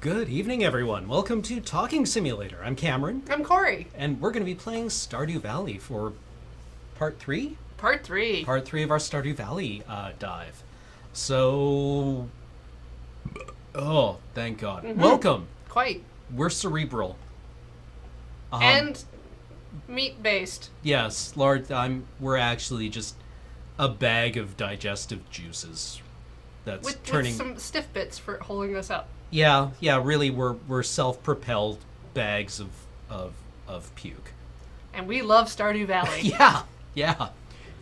Good evening, everyone. Welcome to Talking Simulator. I'm Cameron, I'm Corey. and we're going to be playing Stardew Valley for part 3? Part 3. Part 3 of our Stardew Valley dive. So... Oh, thank God. Mm-hmm. Welcome. Quite. We're cerebral. And meat-based. Yes, Lord, we're actually just a bag of digestive juices that's With turning... some stiff bits for holding us up. Yeah, really, we're self-propelled bags of puke. And we love Stardew Valley. Yeah.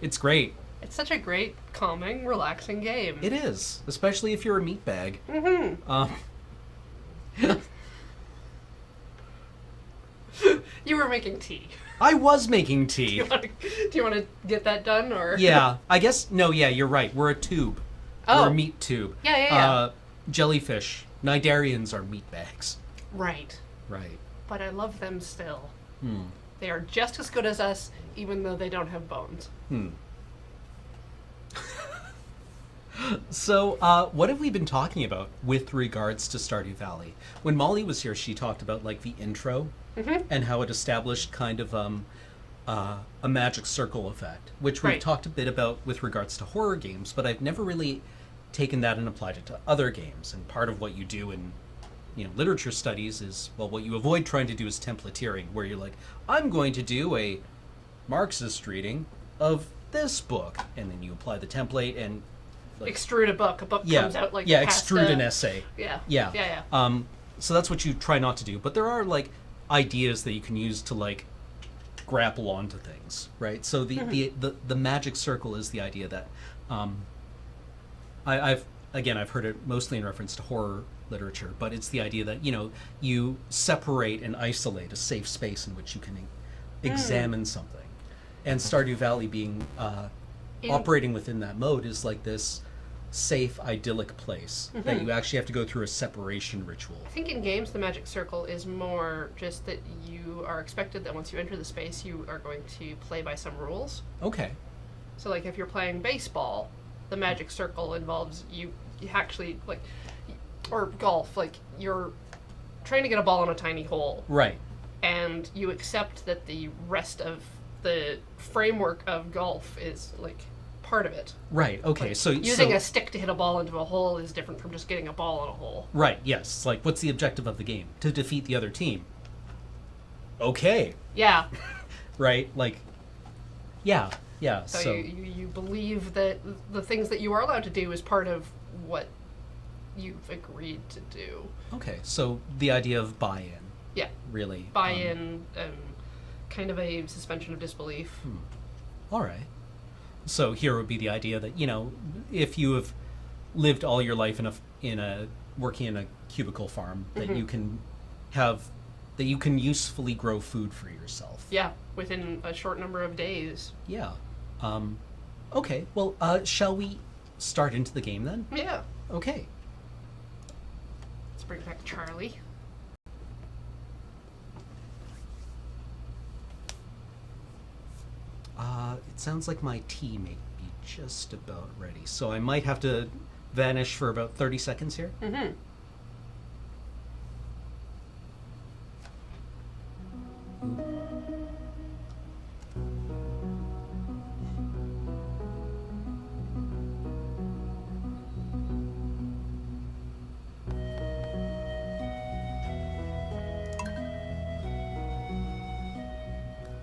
It's great. It's such a great, calming, relaxing game. It is, especially if you're a meat bag. Mm-hmm. You were making tea. I was making tea. Do you want to get that done, or? Yeah, I guess, no, yeah, you're right. We're a tube. Oh. We're a meat tube. Yeah. Jellyfish. Nidarians are meat bags. Right. Right. But I love them still. Hmm. They are just as good as us, even though they don't have bones. So, what have we been talking about with regards to Stardew Valley? When Molly was here, she talked about, like, the intro and how it established kind of a magic circle effect, which we've talked a bit about with regards to horror games, but I've never really taken that and applied it to other games. And part of what you do in literature studies is, well, what you avoid trying to do is templateering, where you're like, I'm going to do a Marxist reading of this book, and then you apply the template and extrude a book. A book comes out like extrude an essay. Yeah. So that's what you try not to do. But there are like ideas that you can use to like grapple onto things, right? So the magic circle is the idea that I've heard it mostly in reference to horror literature, but it's the idea that you separate and isolate a safe space in which you can examine something, and Stardew Valley being operating within that mode is like this safe, idyllic place that you actually have to go through a separation ritual. I think in games the magic circle is more just that you are expected that once you enter the space you are going to play by some rules. Okay. So like if you're playing baseball, the magic circle involves you actually like, or golf, like you're trying to get a ball in a tiny hole. Right. And you accept that the rest of the framework of golf is like part of it. Right. Okay. Like, so using a stick to hit a ball into a hole is different from just getting a ball in a hole. Right. Yes. It's like, what's the objective of the game? To defeat the other team. Okay. Yeah. Right. Like. Yeah. So you believe that the things that you are allowed to do is part of what you've agreed to do. Okay. So the idea of buy-in. Yeah. Really. Buy-in, kind of a suspension of disbelief. All right. So here would be the idea that, if you have lived all your life working in a cubicle farm, that you can usefully grow food for yourself. Yeah, within a short number of days. Yeah. Okay. Well, shall we start into the game then? Yeah. Okay. Let's bring back Charlie. It sounds like my tea may be just about ready, so I might have to vanish for about 30 seconds here.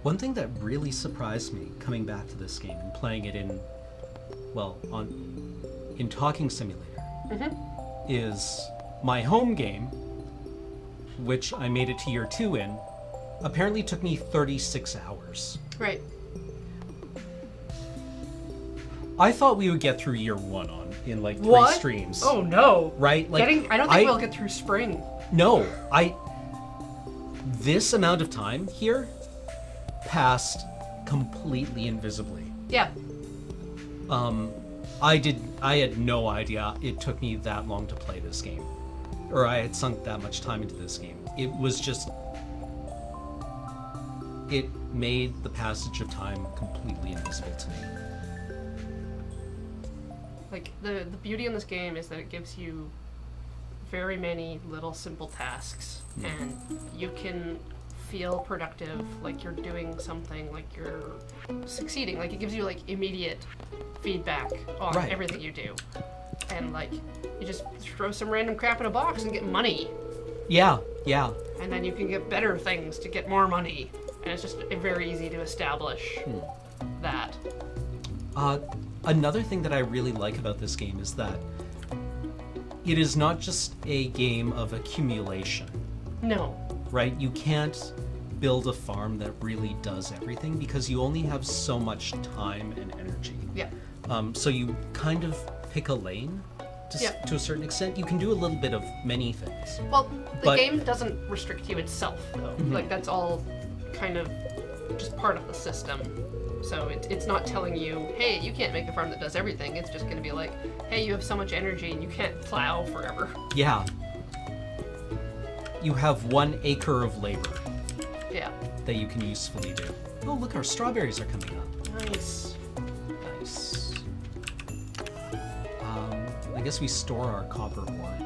One thing that really surprised me coming back to this game and playing it in Talking Simulator is my home game, which I made it to year 2 in, apparently took me 36 hours. Right. I thought we would get through year 1 in like 3 streams. Oh no. Right? Like I don't think we'll get through spring. No, this amount of time here passed completely invisibly. Yeah. I had no idea it took me that long to play this game, or I had sunk that much time into this game. It was just, it made the passage of time completely invisible to me. Like, the beauty in this game is that it gives you very many little simple tasks, and you can feel productive, like you're doing something, like you're succeeding. Like it gives you like immediate feedback on Right. everything you do. And like you just throw some random crap in a box and get money. Yeah, yeah. And then you can get better things to get more money. And it's just very easy to establish that. Another thing that I really like about this game is that it is not just a game of accumulation, No. right? You can't build a farm that really does everything because you only have so much time and energy. Yeah. So you kind of pick a lane to a certain extent. You can do a little bit of many things. Well, the But- game doesn't restrict you itself, though. Like, that's all kind of just part of the system. So it's not telling you, hey, you can't make a farm that does everything. It's just going to be like, hey, you have so much energy and you can't plow forever. Yeah. You have 1 acre of labor Yeah. that you can usefully do. Oh, look, our strawberries are coming up. Nice. Nice. I guess we store our copper ore.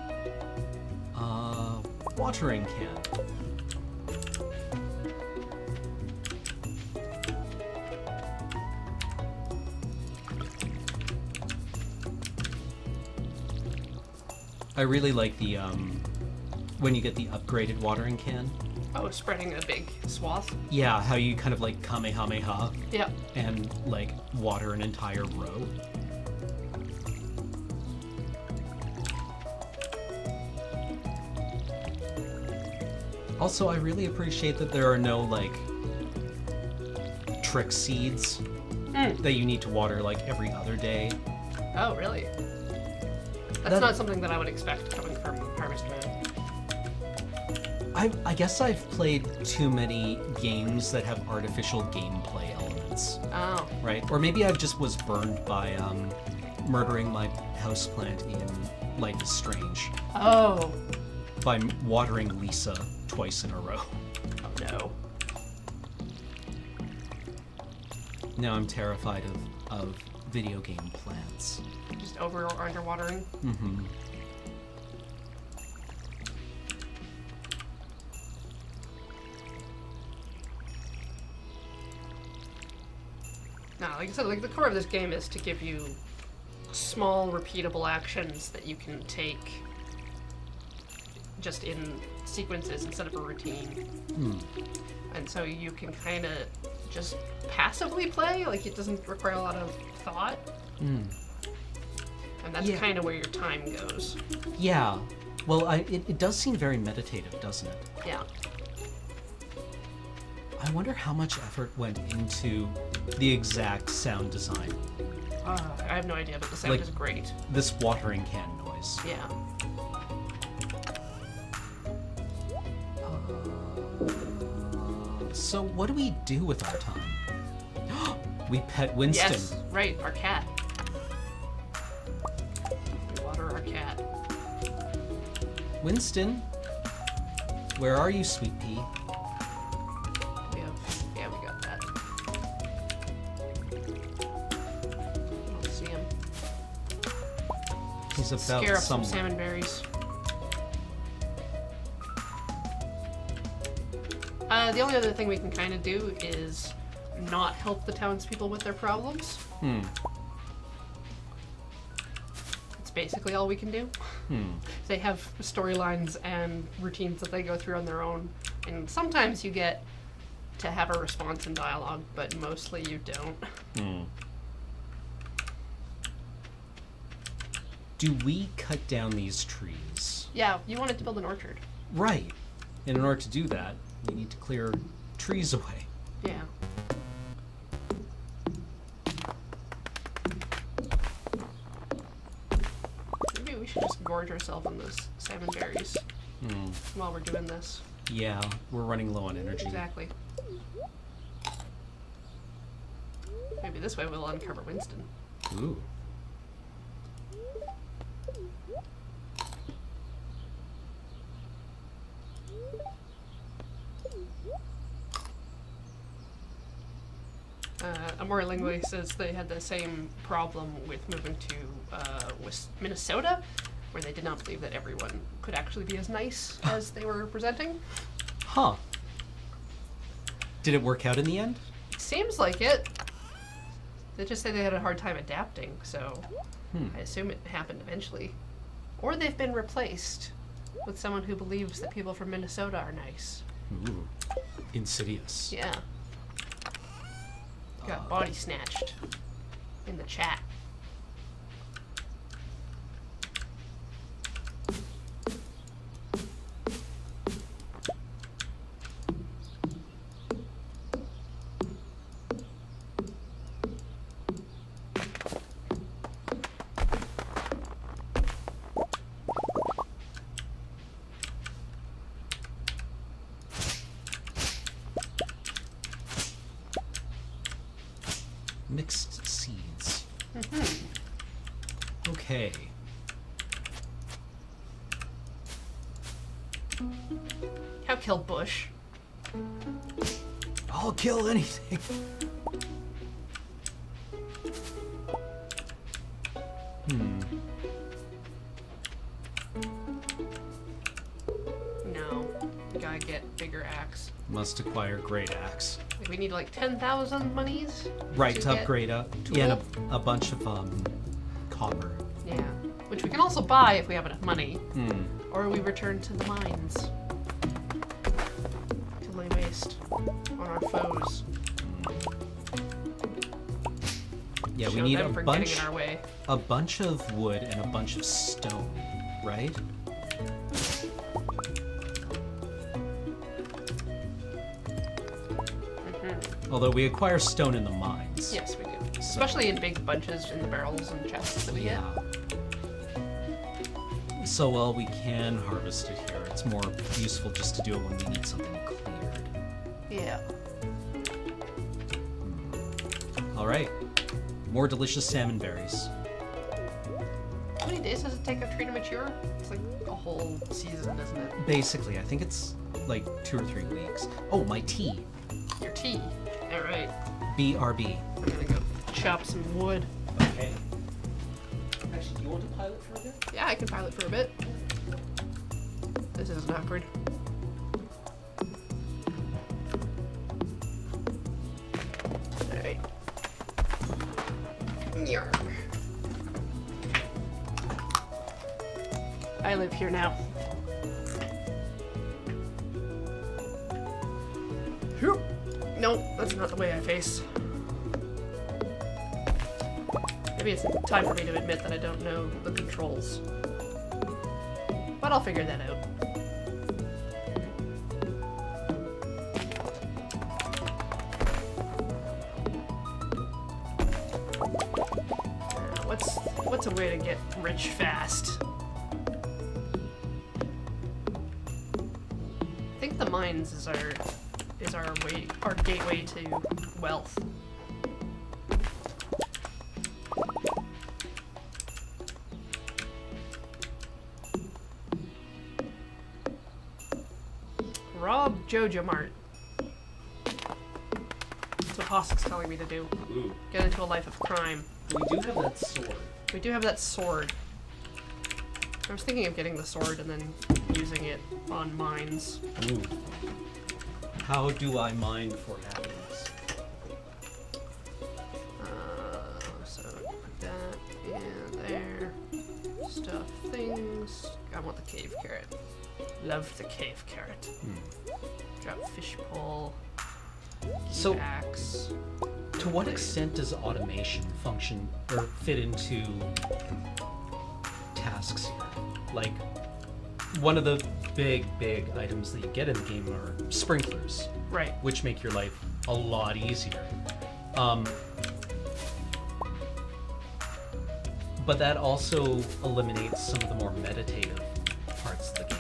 Watering can. I really like the when you get the upgraded watering can. Oh, spreading a big swath. Yeah, how you kind of like kamehameha Yep. and like water an entire row. Also, I really appreciate that there are no like trick seeds that you need to water like every other day. Oh, really? That's That- not something that I would expect coming from Harvest Moon. I guess I've played too many games that have artificial gameplay elements, Oh. right? Or maybe I just was burned by murdering my houseplant in Life is Strange Oh. by watering Lisa twice in a row. Oh, no. Now I'm terrified of video game plants. Just over or underwatering. Mm-hmm. No, like I said, like the core of this game is to give you small, repeatable actions that you can take just in sequences instead of a routine. And so you can kind of just passively play, like it doesn't require a lot of thought. And that's Yeah. kind of where your time goes. Yeah. Well, it does seem very meditative, doesn't it? Yeah. I wonder how much effort went into the exact sound design. I have no idea, but the sound Like- is great. This watering can noise. Yeah. So what do we do with our time? We pet Winston. Yes, right, our cat. We water our cat. Winston, where are you, sweet pea? Yeah, we got that. I don't see him. He's about Scare up some somewhere. salmon berries. The only other thing we can kind of do is not help the townspeople with their problems. It's basically all we can do. They have storylines and routines that they go through on their own, and sometimes you get to have a response and dialogue, but mostly you don't. Do we cut down these trees? Yeah, you wanted to build an orchard. Right. And in order to do that, we need to clear trees away. Yeah. Maybe we should just gorge ourselves on those salmon berries while we're doing this. Yeah, we're running low on energy. Exactly. Maybe this way we'll uncover Winston. Ooh. Amora Lingway says they had the same problem with moving to Minnesota, where they did not believe that everyone could actually be as nice as they were presenting. Huh. Did it work out in the end? Seems like it. They just say they had a hard time adapting, so I assume it happened eventually. Or they've been replaced with someone who believes that people from Minnesota are nice. Ooh. Insidious. Yeah. Got body snatched in the chat. Mixed seeds. Okay. How kill Bush? I'll kill anything. No. We gotta get bigger axe. Must acquire great axe. We need like 10,000 monies. Right, to get upgrade a tool. yeah, and a bunch of copper. Yeah. Which we can also buy if we have enough money. Hmm. Or we return to the mines. To lay waste on our foes. Yeah, we Show need them a for getting bunch in our way. of wood and a bunch of stone, right? Although we acquire stone in the mines. Yes, we do. Especially in big bunches in the barrels and chests that we get. So while we can harvest it here, it's more useful just to do it when we need something cleared. Yeah. All right. More delicious salmon berries. How many days does it take a tree to mature? It's like a whole season, isn't it? Basically, I think it's like 2 or 3 weeks. Oh, my tea. Your tea. Alright. BRB. I'm gonna go chop some wood. Okay. Actually, do you want to pilot for a bit? Yeah, I can pilot for a bit. This isn't awkward. Alright. Yarr. I live here now. Nope, that's not the way I face. Maybe it's time for me to admit that I don't know the controls. But I'll figure that out. What's a way to get rich fast? I think the mines is our gateway to wealth. Rob Jojo Mart. That's what Hosk's telling me to do. Ooh. Get into a life of crime. We do have that sword. We do have that sword. I was thinking of getting the sword and then using it on mines. Ooh. How do I mine for happiness? So put that in there. Stuff things. I want the cave carrot. Love the cave carrot. Drop fish pole. So, Axe. to what extent does automation function or fit into tasks here? Like, one of the big items that you get in the game are sprinklers, Right. which make your life a lot easier. But that also eliminates some of the more meditative parts of the game.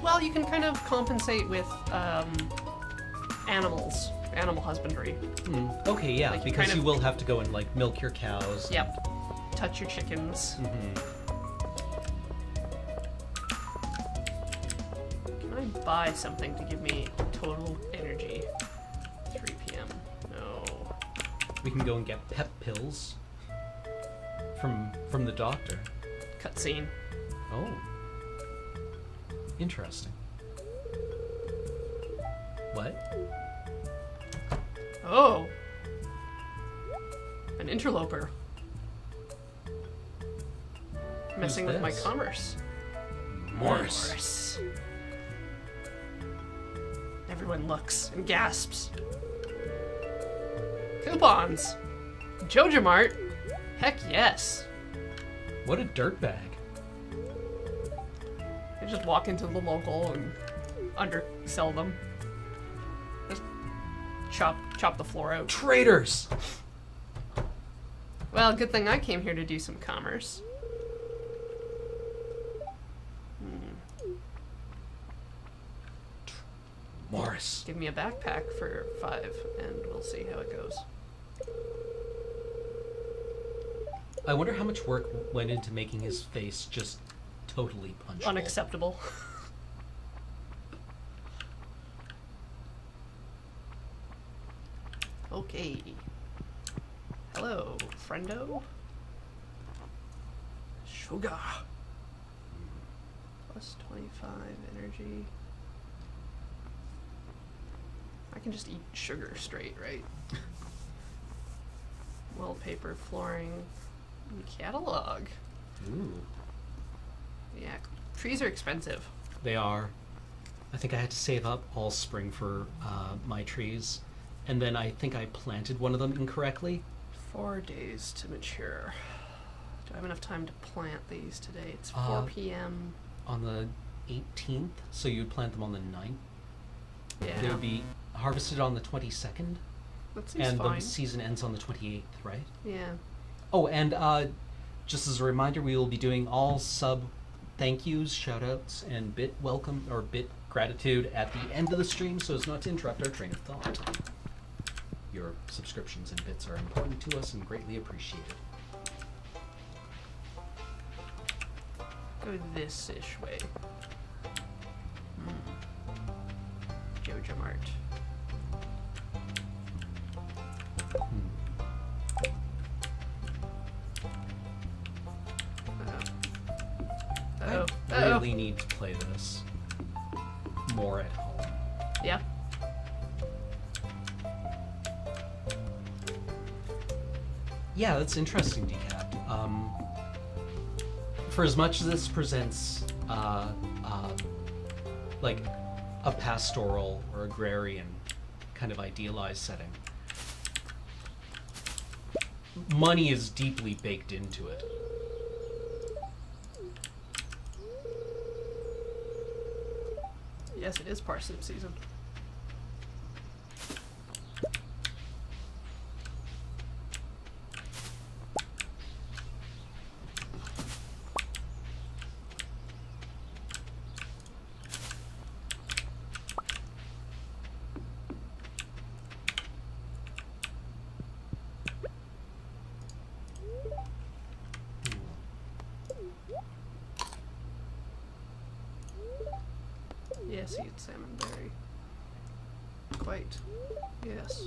Well, you can kind of compensate with animal husbandry. Okay, yeah, Like, you because kind you of- will have to go and like milk your cows. Yep. Touch your chickens. Can I buy something to give me total energy? 3 p.m. No. We can go and get pep pills from the doctor, cutscene. Oh. Interesting. What? Oh. An interloper. Messing with my this? commerce. Morris. Everyone looks and gasps. Coupons! Jojo Mart? Heck yes. What a dirtbag. They just walk into the local and undersell them. Just chop the floor out. Traitors! Well, good thing I came here to do some commerce. Morris. Give me a backpack for 5, and we'll see how it goes. I wonder how much work went into making his face just totally punchable. Unacceptable. Okay. Hello, friendo. Sugar. Plus 25 energy. I can just eat sugar straight, right? Wallpaper, flooring, catalog. Ooh. Yeah, trees are expensive. They are. I think I had to save up all spring for my trees. And then I think I planted one of them incorrectly. 4 days to mature. Do I have enough time to plant these today? It's 4 p.m. On the 18th, so you'd plant them on the 9th. Yeah. They would be harvested on the 22nd. That seems And fine. the season ends on the 28th, right? Yeah. Oh, and just as a reminder, we will be doing all sub thank yous, shout outs, and bit welcome or bit gratitude at the end of the stream so as not to interrupt our train of thought. Your subscriptions and bits are important to us and greatly appreciated. Go this-ish way. Jojo Mart. Uh-oh. I Uh-oh. really need to play this more at home. Yeah. Yeah, that's interesting, Decap. For as much as this presents like a pastoral or agrarian kind of idealized setting, money is deeply baked into it. Yes, it is parsnip season. Yes, eat salmonberry. Quite. Yes.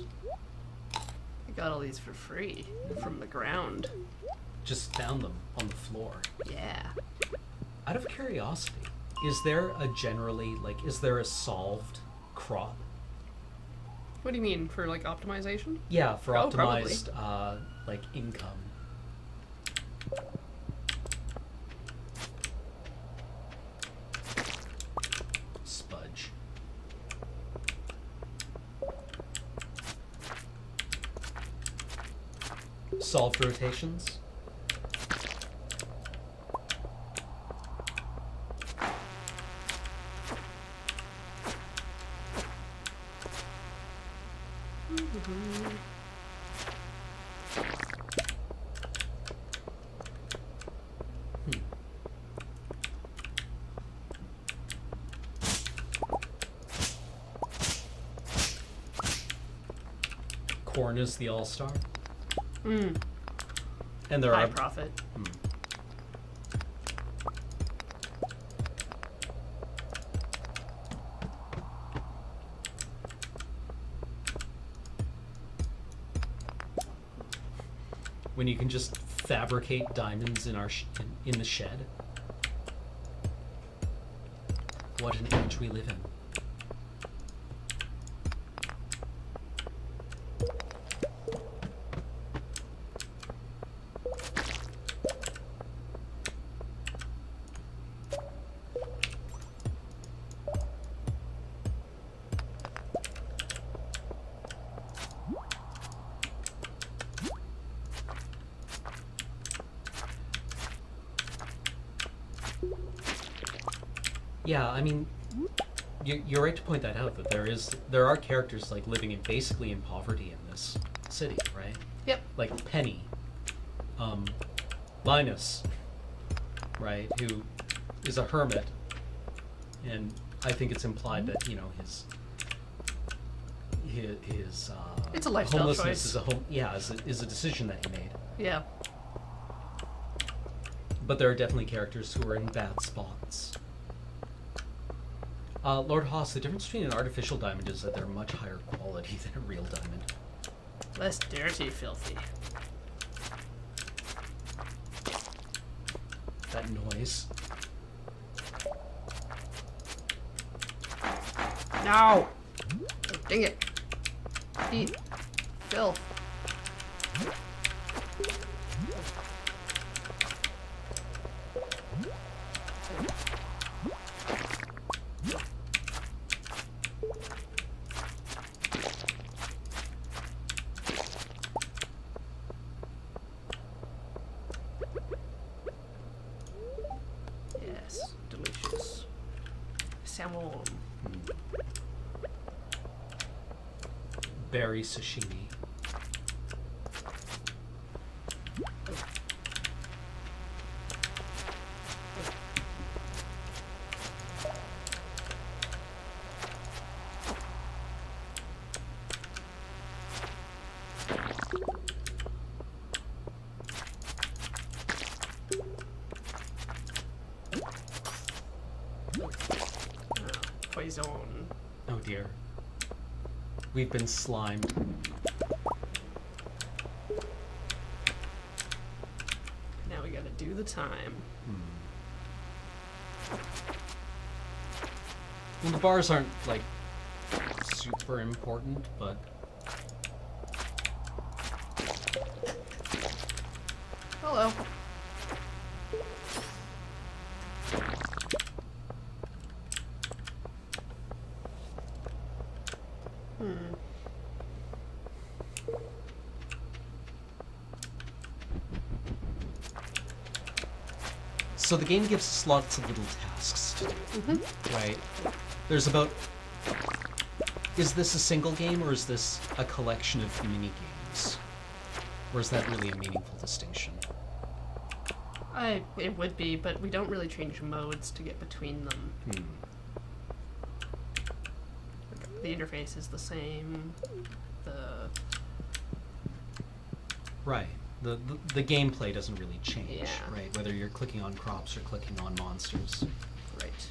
I got all these for free from the ground. Just found them on the floor. Yeah. Out of curiosity, is there a generally, like, is there a solved crop? What do you mean, for like optimization? Yeah, for Oh, probably. optimized, like, income. Spudge. Solved rotations? Corn is the all-star. Mm. And there High are profit. when you can just fabricate diamonds in our in the shed. What an age we live in. Yeah, I mean, you're right to point that out, that there are characters like living basically in poverty in this city, right? Yep. Like Penny, Linus, right, who is a hermit, and I think it's implied that his it's a lifestyle homelessness choice. is a decision that he made. Yeah. But there are definitely characters who are in bad spots. Lord Haas, the difference between an artificial diamond is that they're much higher quality than a real diamond. Less dirty, filthy. That noise. No! Oh, dang it. Eat. Filth. Yes, delicious. Salmon. Berry sashimi. Poison. Oh dear. We've been slimed. Now we gotta do the time. Well, the bars aren't, like, super important, but... Hello. So the game gives us lots of little tasks to do, right? There's about... Is this a single game, or is this a collection of mini-games? Or is that really a meaningful distinction? It would be, but we don't really change modes to get between them. The interface is the same. Right. The gameplay doesn't really change, Yeah. right? Whether you're clicking on crops or clicking on monsters. Right.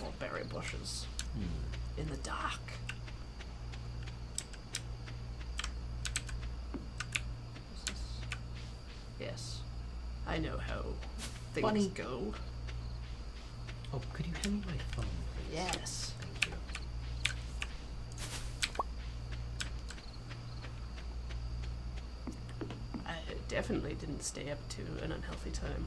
Or berry bushes in the dark. Yes, I know how things Bunny. go. Oh, could you hand me my phone, please? Yes. Thank you. I definitely didn't stay up to an unhealthy time.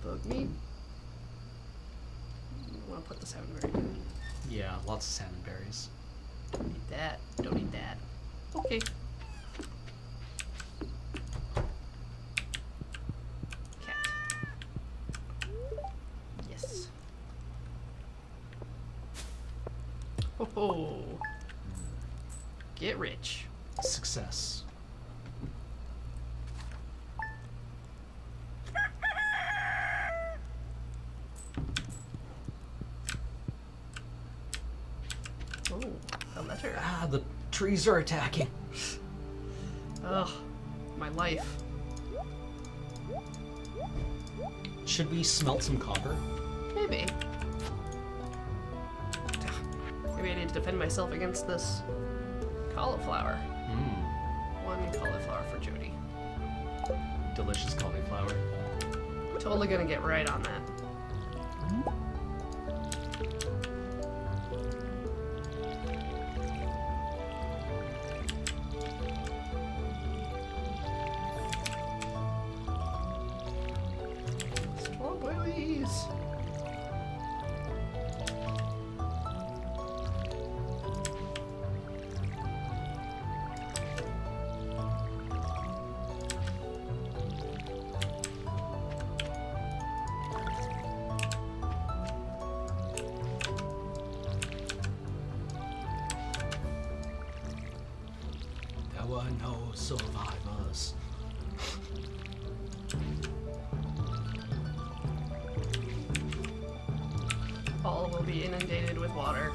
Bug meat. I want to put the salmonberry down. Yeah, lots of salmon berries. Don't eat that. Don't eat that. Okay. Cat. Yes. Ho ho. Get rich. Success. Oh, a letter. Ah, the trees are attacking. Ugh, my life. Should we smelt some copper? Maybe. Maybe I need to defend myself against this cauliflower. One cauliflower for Jody. Delicious cauliflower. Totally gonna get right on that. Small boilies. There were no survivors. All will be inundated with water.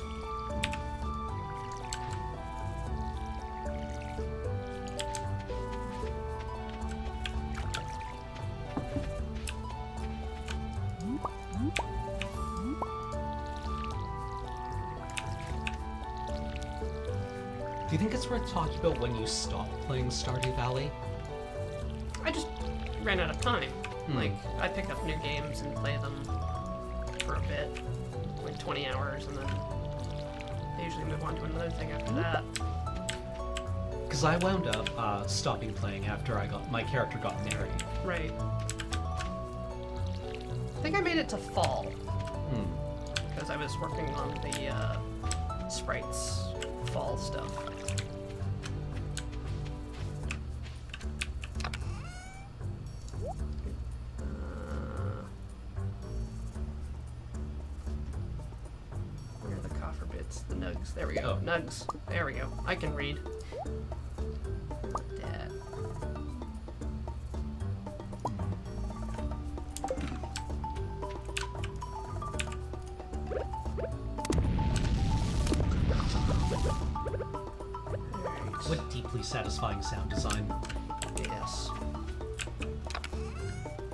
Do you think it's worth talking about when you stopped playing Stardew Valley? I just ran out of time. Like, I pick up new games and play them for a bit, like 20 hours, and then I usually move on to another thing after that. Because I wound up stopping playing after my character got married. Right. I think I made it to fall, because I was working on the sprites fall stuff. Where are the coffer bits? The nugs. There we go. Oh. Nugs. There we go. I can read. That. What deeply satisfying sound design. Yes.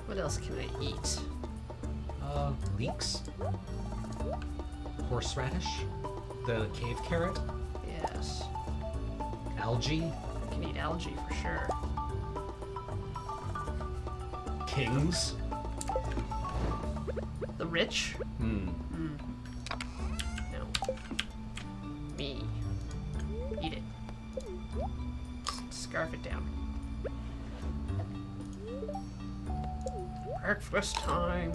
What else can I eat? Leeks? Horseradish? The cave carrot? Yes. Algae? I can eat algae for sure. Kings? The rich? No. Me. Eat it. Scarf it down. Breakfast time.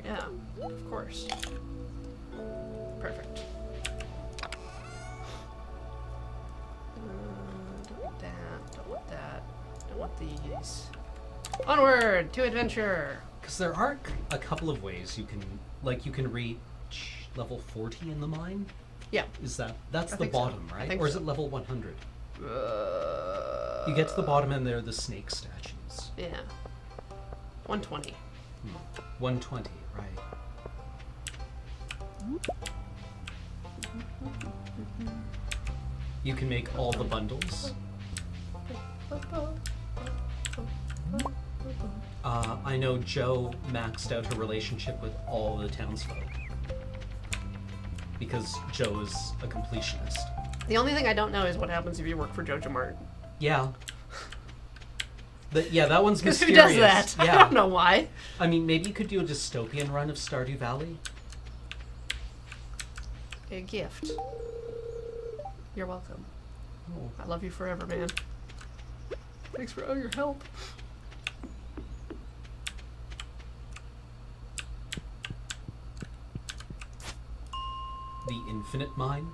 Yeah, of course. Perfect. Don't want that, don't want that, don't want these. Onward to adventure! Because there are a couple of ways you can reach level 40 in the mine? Yeah. That's I the think so. bottom, I right? think Or is so. it level 100? You get to the bottom and there are the snake statues. Yeah. 120. 120, right. You can make all the bundles. I know Joe maxed out her relationship with all the townsfolk. Because Joe is a completionist. The only thing I don't know is what happens if you work for Jojo Mart. Yeah. That one's Because who mysterious. does that? Yeah. I don't know why. I mean, maybe you could do a dystopian run of Stardew Valley. A gift. You're welcome. Oh. I love you forever, man. Thanks for all your help. The Infinite Mine.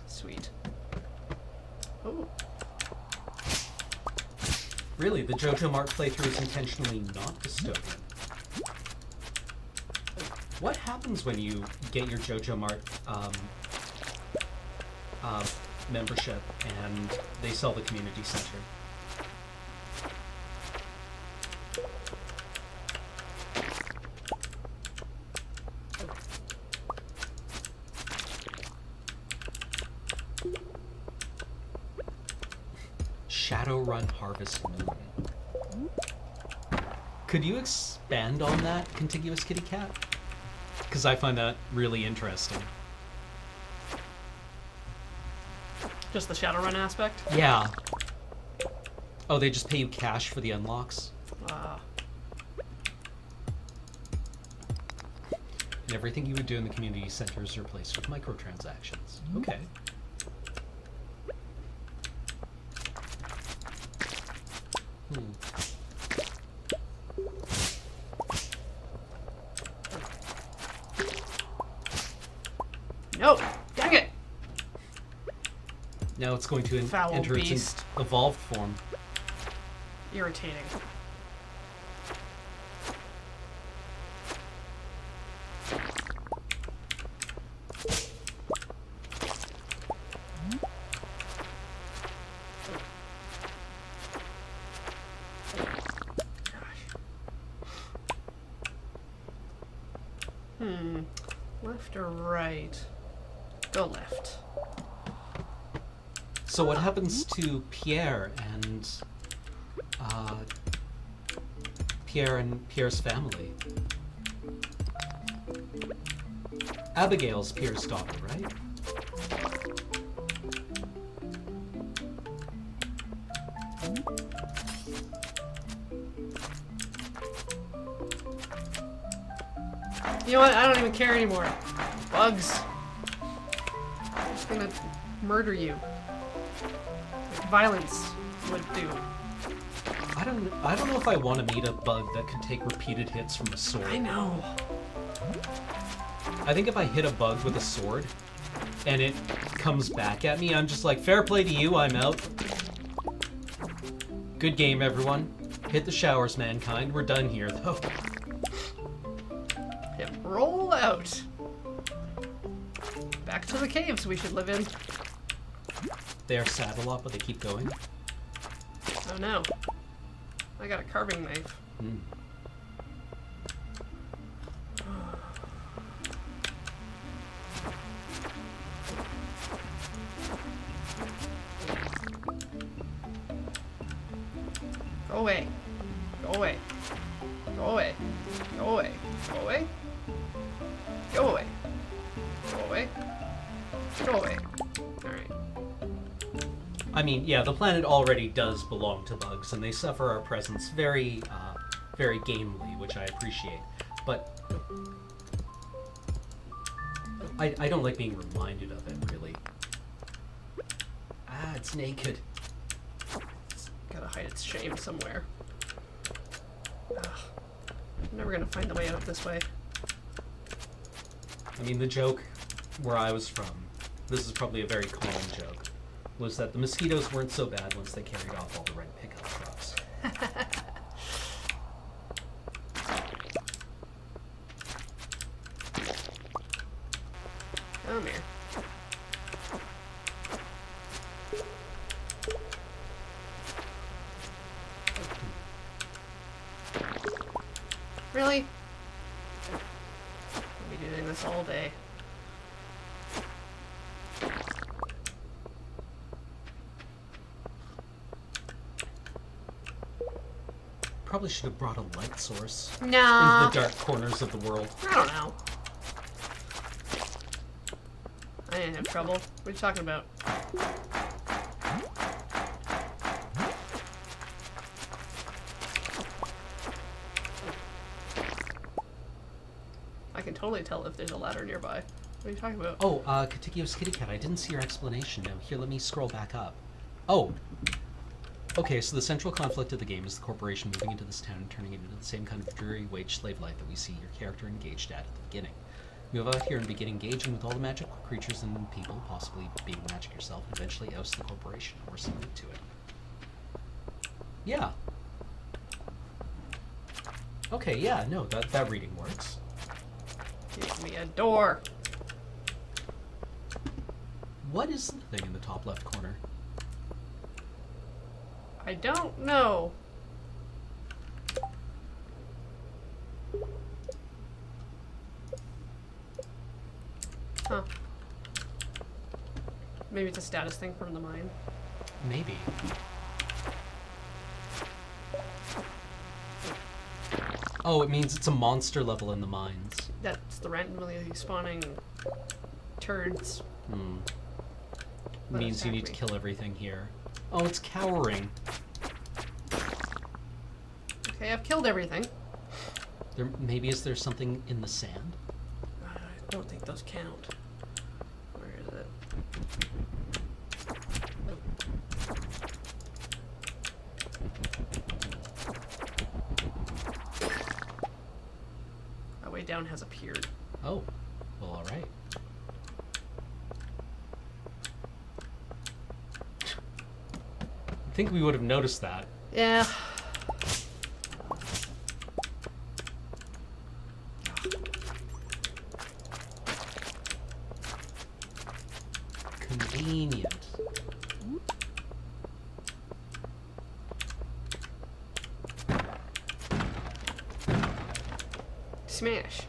Sweet. Really, the JoJo Mart playthrough is intentionally not dystopian. What happens when you get your JoJo Mart membership and they sell the community center? Shadowrun Harvest Moon. Could you expand on that, Contiguous Kitty Cat? Because I find that really interesting. Just the Shadowrun aspect? Yeah. Oh, they just pay you cash for the unlocks? And everything you would do in the community center is replaced with microtransactions. Okay. No! Dang it! Now it's going to Foul enter its beast. evolved form. Irritating. Left or right? Go left. So what happens to Pierre and Pierre's family? Abigail's Pierre's daughter, right? You know what? I don't even care anymore. Bugs. I'm just gonna murder you. Like violence would do. I don't know if I want to meet a bug that could take repeated hits from a sword. I know. I think if I hit a bug with a sword and it comes back at me, I'm just like, fair play to you, I'm out. Good game, everyone. Hit the showers, mankind. We're done here, though. Roll out. Back to the caves we should live in. They are sad a lot, but they keep going. Oh no. I got a carving knife. Go away. Go away. Go away. Go away. Go away. Go away. Go away. Go away. Alright. I mean, yeah, the planet already does belong to bugs, and they suffer our presence very, very gamely, which I appreciate. But I don't like being reminded of it, really. Ah, it's naked. It's gotta hide its shame somewhere. Ugh. I'm never gonna find the way out this way. I mean, the joke where I was from, this is probably a very common joke, was that the mosquitoes weren't so bad once they carried off all the red pickup trucks. Come here. Really? We'll be doing this all day. Probably should have brought a light source No. into the dark corners of the world. I don't know. I didn't have trouble. What are you talking about? I can totally tell if there's a ladder nearby. What are you talking about? Oh, Contiguous Kitty Cat, I didn't see your explanation. Now, here, let me scroll back up. Oh. Okay, so the central conflict of the game is the corporation moving into this town and turning it into the same kind of dreary wage slave life that we see your character engaged at the beginning. Move out here and begin engaging with all the magical creatures and people, possibly being magic yourself, and eventually oust the corporation or submit to it. Yeah. Okay, yeah, no, that reading works. Give me a door. What is the thing in the top left corner? I don't know. Huh. Maybe it's a status thing from the mine. Maybe. Oh, it means it's a monster level in the mines. That's the randomly spawning turds. Let Means you attack need to me. kill everything here. Oh, it's cowering. Okay, I've killed everything. Maybe is there something in the sand? I don't think those count. Where is it? My way down has appeared. Oh, well, all right. I think we would have noticed that. Yeah. Convenient. Smash.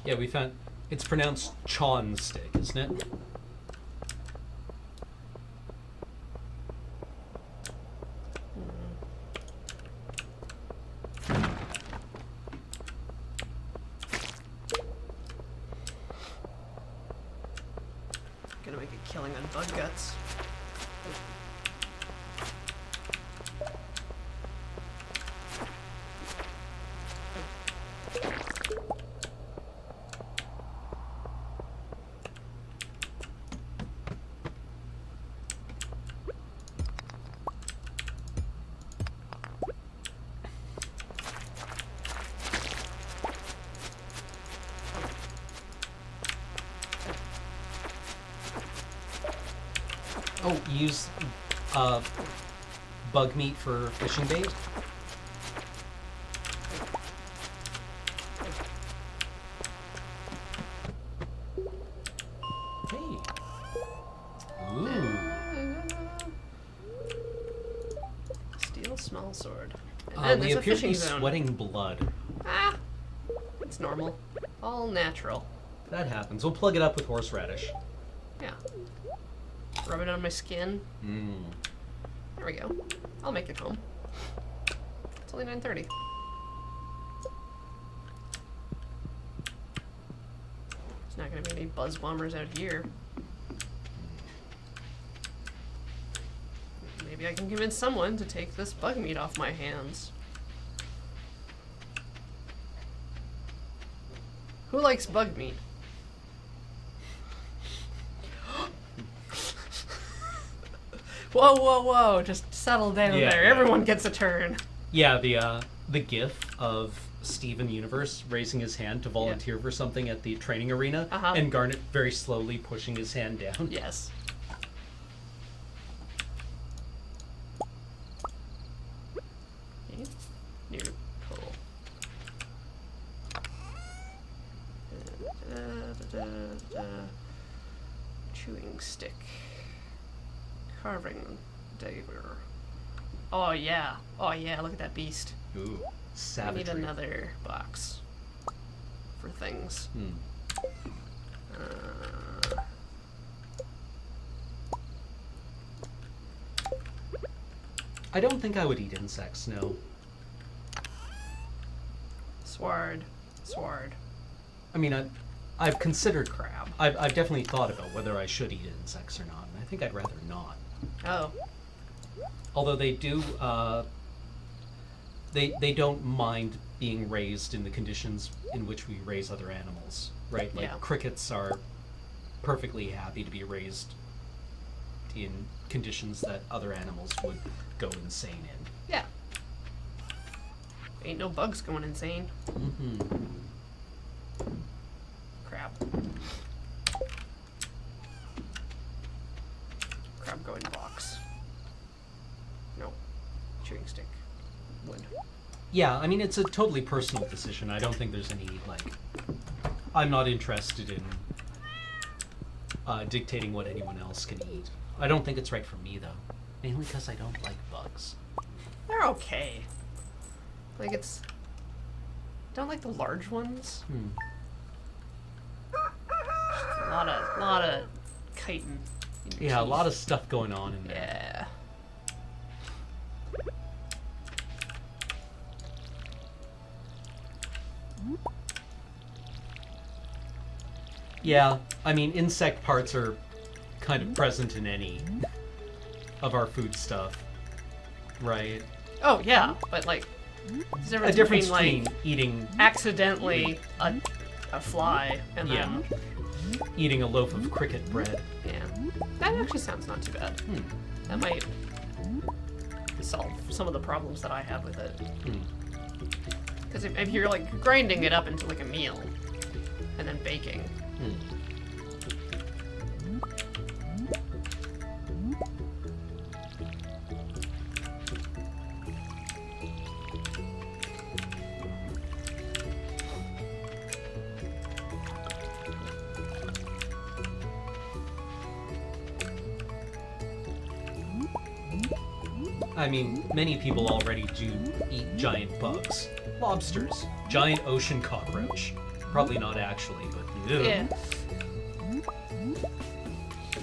Yeah, we found... It's pronounced Chon stick, isn't it? Gonna make a killing on bug guts. Oh, use bug meat for fishing bait? Hey. Ooh. Steel small sword. And We then there's a appear to fishing be zone. sweating blood. Ah! It's normal. All natural. That happens. We'll plug it up with horseradish. Yeah. Rub it on my skin. There we go. I'll make it home. It's only 9:30. There's not going to be any buzz bombers out here. Maybe I can convince someone to take this bug meat off my hands. Who likes bug meat? Whoa, whoa, whoa! Just settle down Yeah, there. yeah. Everyone gets a turn. Yeah, the gif of Steven Universe raising his hand to volunteer for something at the training arena, Uh-huh. and Garnet very slowly pushing his hand down. Yes. Okay. New pull. Chewing stick. Carving dagger. Oh yeah. Oh yeah, look at that beast. Ooh, I savagery. need another box for things. I don't think I would eat insects, no. Sword. Sword. I mean, I've considered crab. I've definitely thought about whether I should eat insects or not, and I think I'd rather not. Oh. Although they do, they don't mind being raised in the conditions in which we raise other animals, right? Like Yeah. crickets are perfectly happy to be raised in conditions that other animals would go insane in. Yeah. Ain't no bugs going insane. Crab. Crab go in box. No. Yeah, I mean, it's a totally personal decision. I don't think there's any, I'm not interested in dictating what anyone else can eat. I don't think it's right for me, though. Mainly because I don't like bugs. They're okay. Like, it's... Don't like the large ones. Just a lot of chitin. Yeah, a lot of stuff going on in there. Yeah. Yeah, I mean, insect parts are kind of present in any of our food stuff, right? Oh, yeah, but, like, there's a A difference between, between eating accidentally a fly and then... eating a loaf of cricket bread. Yeah. That actually sounds not too bad. That might solve some of the problems that I have with it. Because if you're, like, grinding it up into, like, a meal and then baking... I mean, many people already do eat giant bugs. Lobsters. Giant ocean cockroach. Probably not actually, but... Ew. Yeah.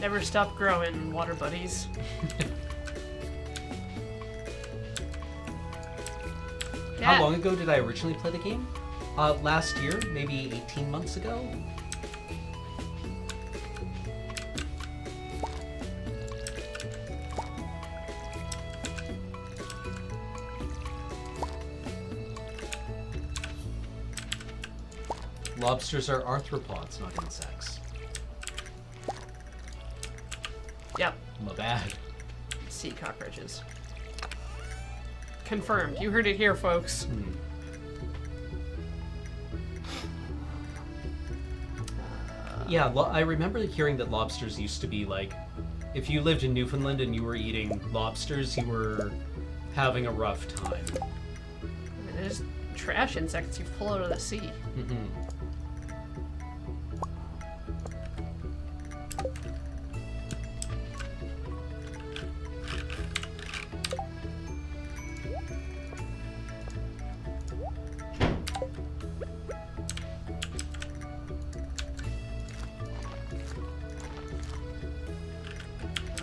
Never stop growing, water buddies. Yeah. How long ago did I originally play the game? Last year, maybe 18 months ago? Lobsters are arthropods, not insects. Yep. My bad. Sea cockroaches. Confirmed. You heard it here, folks. Yeah, I remember hearing that lobsters used to be like, if you lived in Newfoundland and you were eating lobsters, you were having a rough time. I mean, there's trash insects you pull out of the sea.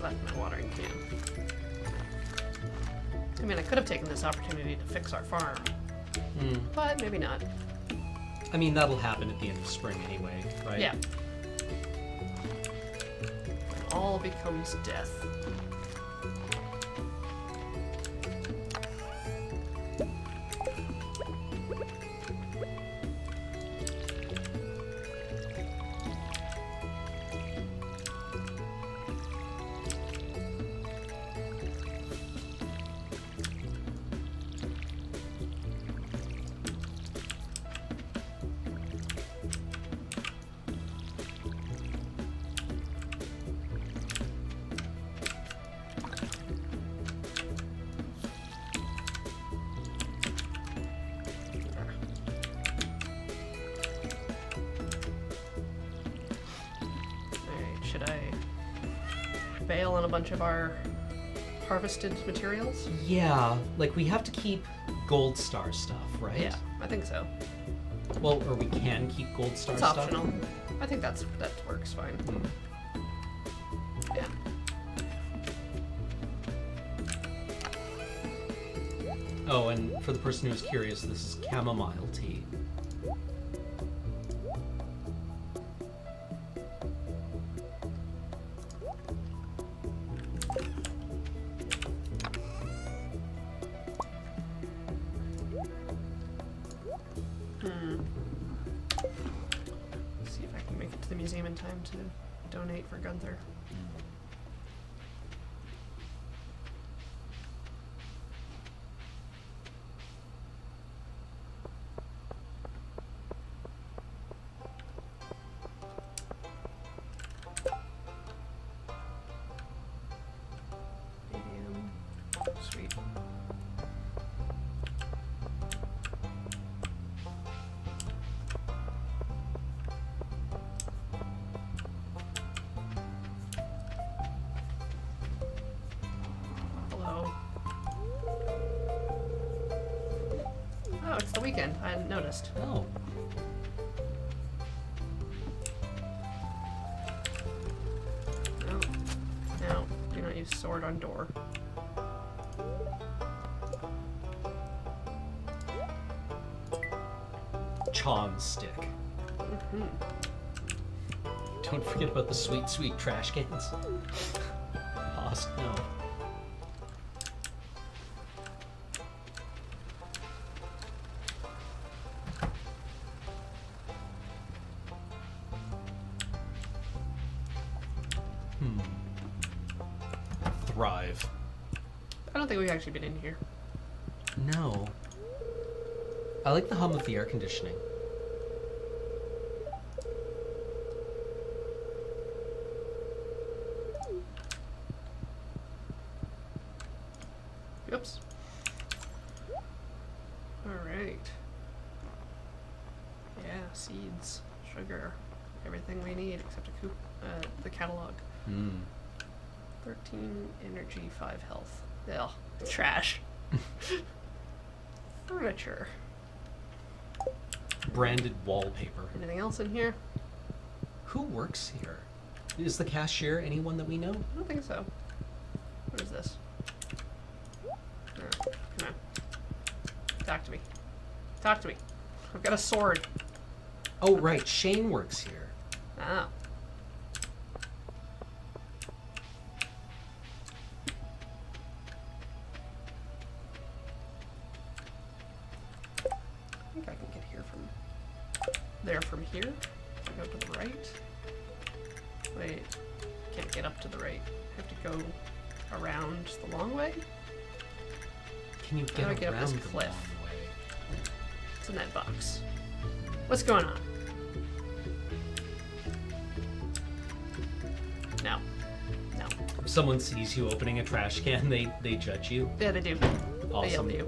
Left my watering can. I mean, I could have taken this opportunity to fix our farm, but maybe not. I mean, that'll happen at the end of spring anyway, right? Yeah. All becomes death. Should I bail on a bunch of our harvested materials? Yeah, like we have to keep gold star stuff, right? Yeah, I think so. Well, or we can keep gold star It's stuff. optional. I think that works fine. Yeah. Oh, and for the person who's curious, this is chamomile tea. See if I can make it to the museum in time to donate for Gunther. Medium. Sweet. the weekend. I hadn't noticed. Oh. No. No. Do not use sword on door. Chon stick. Mm-hmm. Don't forget about the sweet, sweet trash cans. Lost, no. Thrive. I don't think we've actually been in here. No. I like the hum of the air conditioning. Oops. Alright. Yeah, seeds, sugar, everything we need except the catalog. 13 energy, 5 health. Ugh, trash. Furniture. Branded wallpaper. Anything else in here? Who works here? Is the cashier anyone that we know? I don't think so. What is this? Oh, come on. Talk to me. Talk to me. I've got a sword. Oh, right. Shane works here. Ah. I think I can get here from there from here. If I go to the right. Wait. Can't get up to the right. I have to go around the long way? Can you How do I get get up around this the cliff? long way? What's in that box? What's going on? No. No. If someone sees you opening a trash can, they judge you. Yeah, they do. They yell Awesome. at you.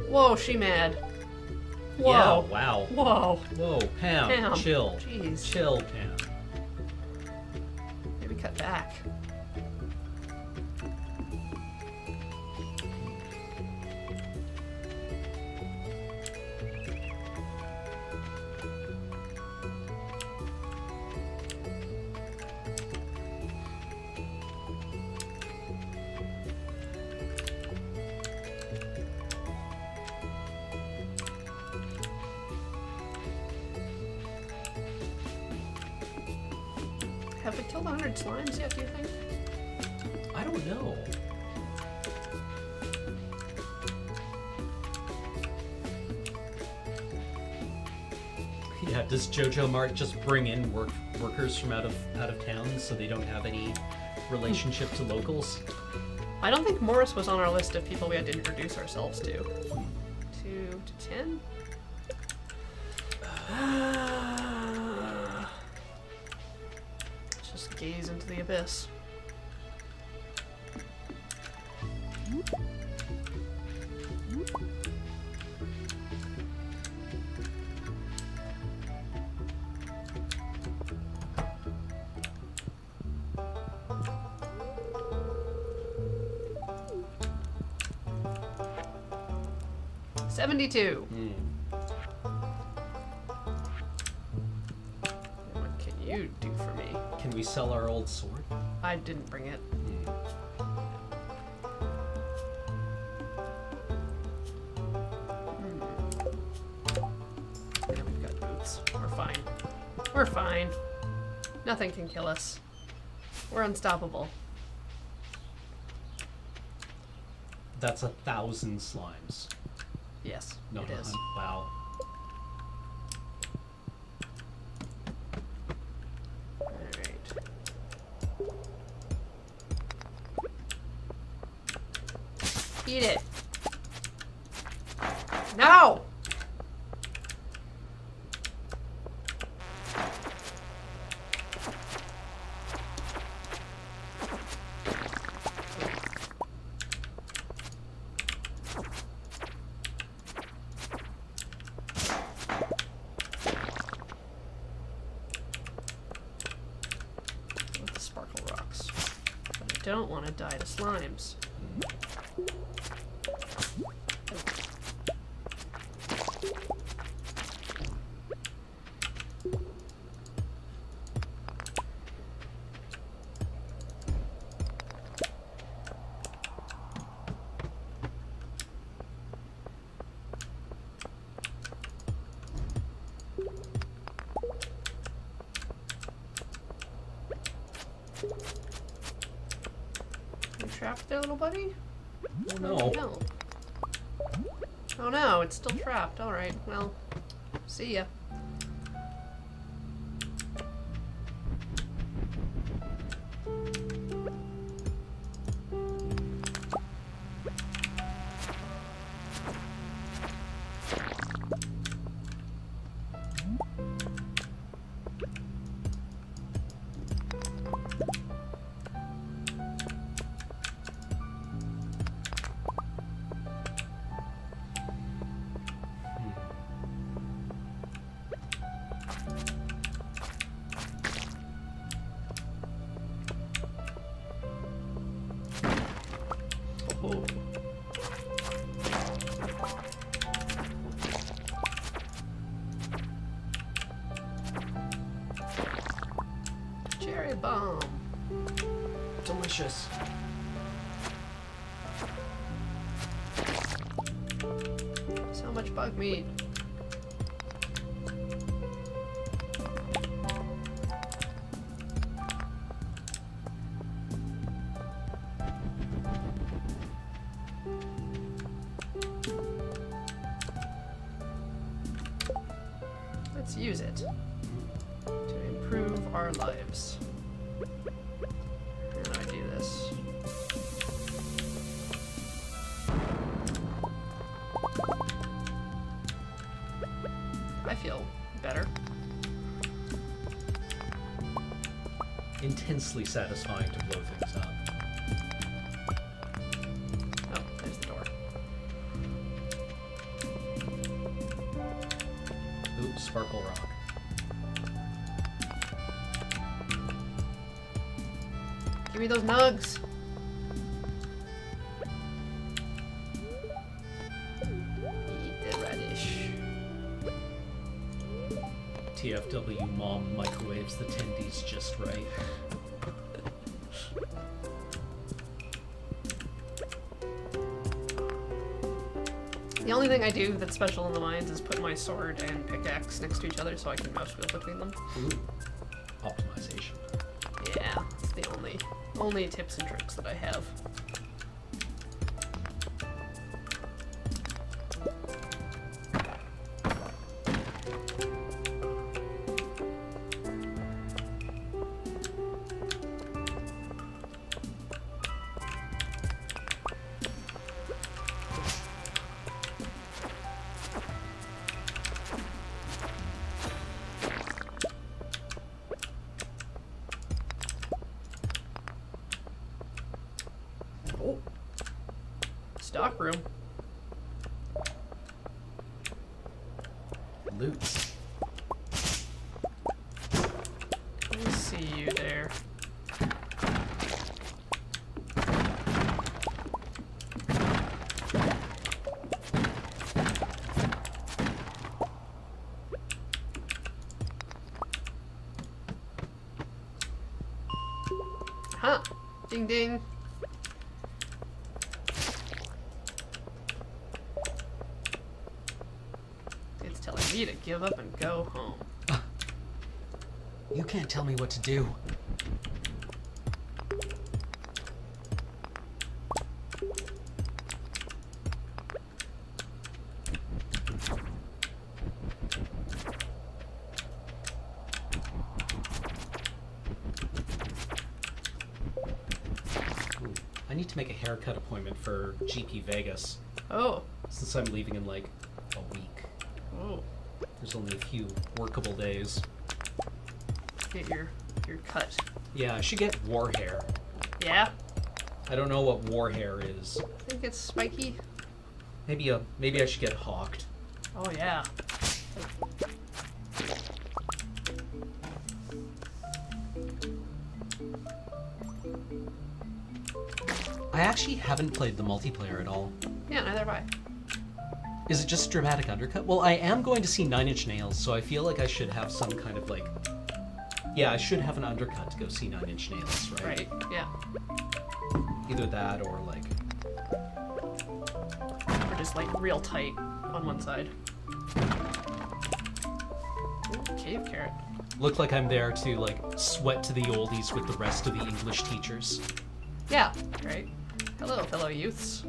Whoa, she mad. Whoa. Yeah, wow. Whoa. Whoa, Pam, Pam. chill. Jeez. Chill, Pam. Maybe cut back. Have we killed 100 slimes yet, do you think? I don't know. Yeah, does Jojo Mart just bring in workers from out of town so they don't have any relationship to locals? I don't think Morris was on our list of people we had to introduce ourselves to. 2 to 10? Let's just gaze into the abyss. $72. What can you do for me? Can we sell our old sword? I didn't bring it. Yeah, we've got boots. We're fine. We're fine. Nothing can kill us. We're unstoppable. That's 1,000 slimes. Yes, No, it is. Wow. Alright. Eat it. No! With the sparkle rocks. But I don't want to die to slimes. You trapped there, little buddy? Oh no. Help. Oh no, it's still trapped. Alright, well, see ya. Oh. Cherry bomb. Delicious. So much bug meat. Let's use it to improve our lives. How do I do this? I feel better. Intensely satisfying to blow things up. Oh, there's the door. Ooh, sparkle rock. Give me those nugs. Eat the radish. TFW mom microwaves the tendies just right. The only thing I do that's special in the mines is put my sword and pickaxe next to each other so I can mouse wheel between them. Ooh. Optimization. Yeah, it's the only tips and tricks that I have. Oh, stock room. Loots. I see you there. Huh. Ding ding. It's telling me to give up and go home. You can't tell me what to do. Ooh, I need to make a haircut appointment for GP Vegas Oh. since I'm leaving in like a week. Oh. There's only a few workable days. Get your cut. Yeah, I should get war hair. Yeah? I don't know what war hair is. I think it's spiky. Maybe I should get hawked. Oh yeah. I actually haven't played the multiplayer at all. Yeah, neither have I. Is it just dramatic undercut? Well, I am going to see Nine Inch Nails, so I feel like I should have some kind of like... Yeah, I should have an undercut to go see Nine Inch Nails, right? Right, yeah. Either that or like... Or just like real tight on one side. Ooh, cave carrot. Look like I'm there to like sweat to the oldies with the rest of the English teachers. Yeah, right. Hello, fellow youths.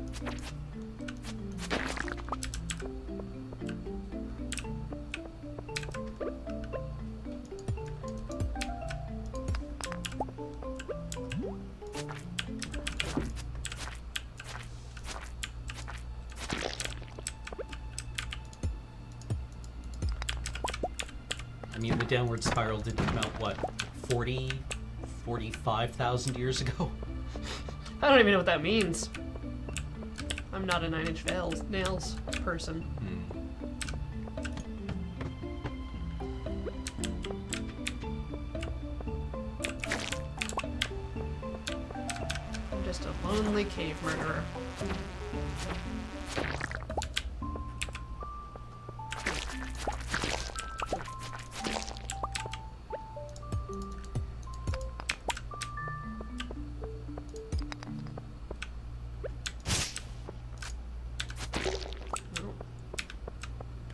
I mean, the downward spiral did come out, what, 45,000 years ago? I don't even know what that means. I'm not a Nine Inch Nails person. I'm just a lonely cave murderer.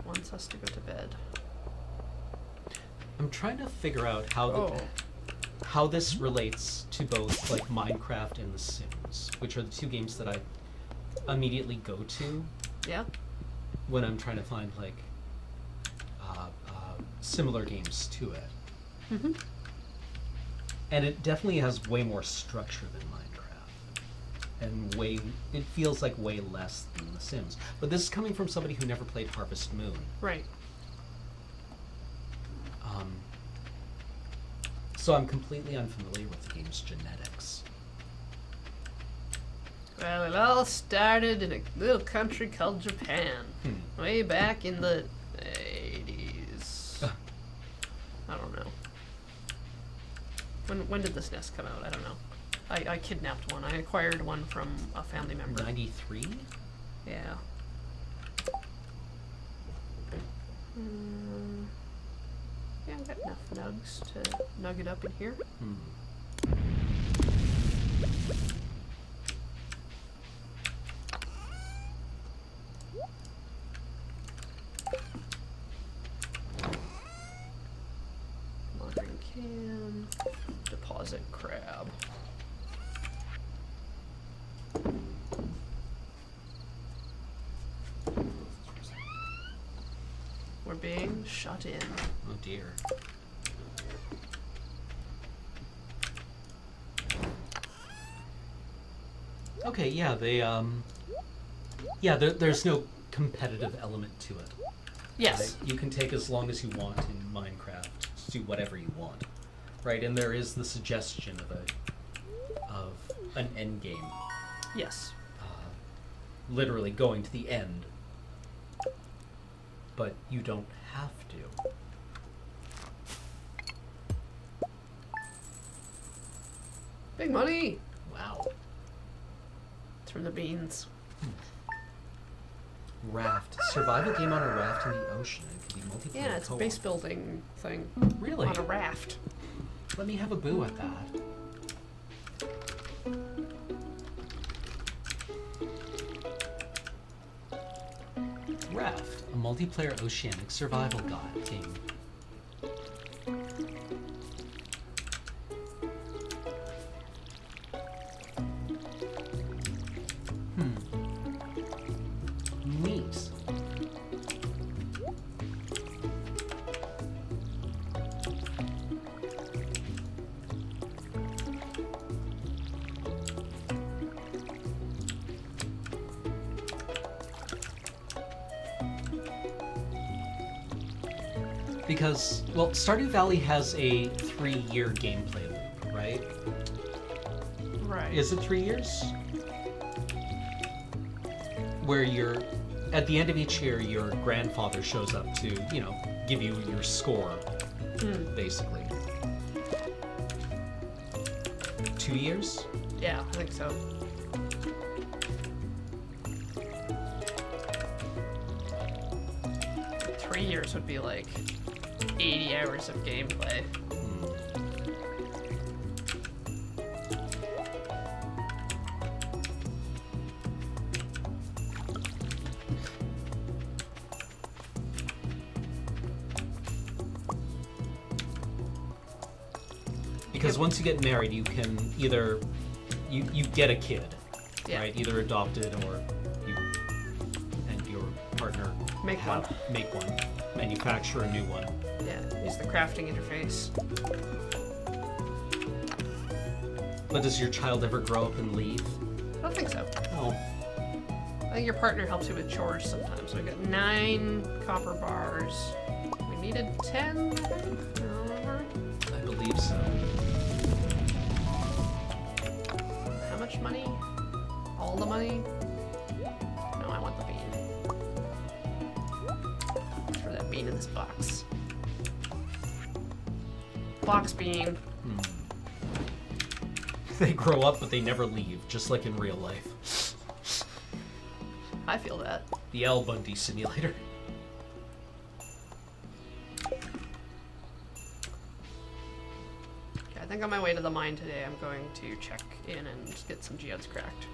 Wants us to go to bed. I'm trying to figure out how this relates to both like Minecraft and The Sims, which are the two games that I immediately go to Yeah? when I'm trying to find like similar games to it. Mm-hmm. And it definitely has way more structure than Minecraft, and it feels like way less than The Sims. But this is coming from somebody who never played Harvest Moon. Right. So I'm completely unfamiliar with the game's genetics. Well, it all started in a little country called Japan. Way back in the 80s. I don't know. When did this nest come out? I don't know. I kidnapped one. I acquired one from a family member. 93? Yeah. Yeah, I've got enough nugs to nug it up in here. Watering can. Deposit crab. We're being shut in. Oh dear. Okay, yeah, there's no competitive element to it. Yes. Right? You can take as long as you want in Minecraft to do whatever you want, right? And there is the suggestion of an end game, Yes. literally going to the end, but you don't have to. Big money! Wow. It's from the beans. Raft. Survival game on a raft in the ocean. It can be multiplayer. Yeah, it's a co-op. base building thing. Really? On a raft. Let me have a boo at that. Raft, a multiplayer oceanic survival game. Neat. Because, well, Stardew Valley has a 3-year gameplay loop, right? Right. Is it 3 years? Where at the end of each year, your grandfather shows up to, give you your score, basically. 2 years? Yeah, I think so. Three years would be like 80 hours of gameplay. Because once you get married, you can either you get a kid, Yeah. right? Either adopted or you and your partner Make one. Make one, manufacture a new one. Yeah, use the crafting interface. But does your child ever grow up and leave? I don't think so. Oh, I think your partner helps you with chores sometimes. So we got 9 copper bars. We needed 10, I think. I don't remember. I believe so. How much money? All the money? No, I want the bean. Throw that bean in this box. Box bean. They grow up, but they never leave, just like in real life. I feel that. The Al Bundy simulator. Okay, I think on my way to the mine today, I'm going to check in and get some geodes cracked.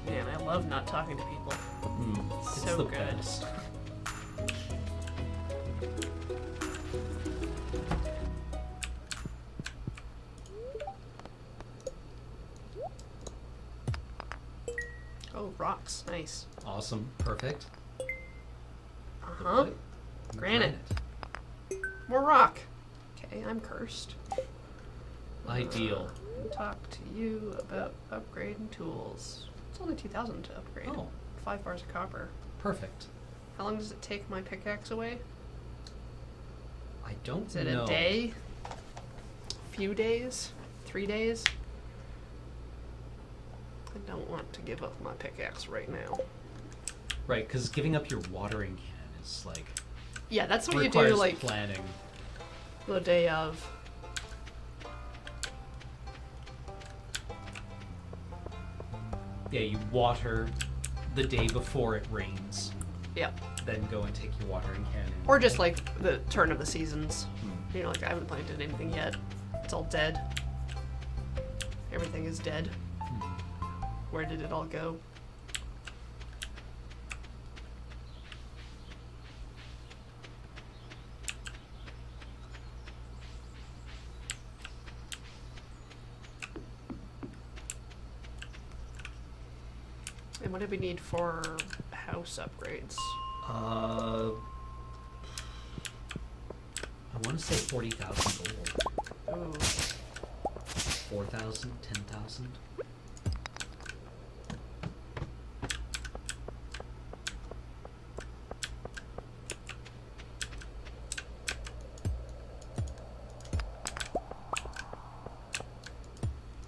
Man, I love not talking to people. It's So the good. best. Oh, rocks. Nice. Awesome. Perfect. Uh-huh. Granite. More rock. Okay, I'm cursed. Ideal. Talk to you about upgrading tools. It's only 2,000 to upgrade. Oh. 5 bars of copper. Perfect. How long does it take my pickaxe away? I don't Is it know. a day? Few days? 3 days? I don't want to give up my pickaxe right now. Right, because giving up your watering can is like Yeah, that's what you requires do like planning. the day of. Yeah, you water the day before it rains, Yep. then go and take your watering can in. Or just like the turn of the seasons. You know, like I haven't planted anything yet. It's all dead. Everything is dead. Where did it all go? And what do we need for house upgrades? I want to say 40,000 gold. Ooh. 4,000, 10,000.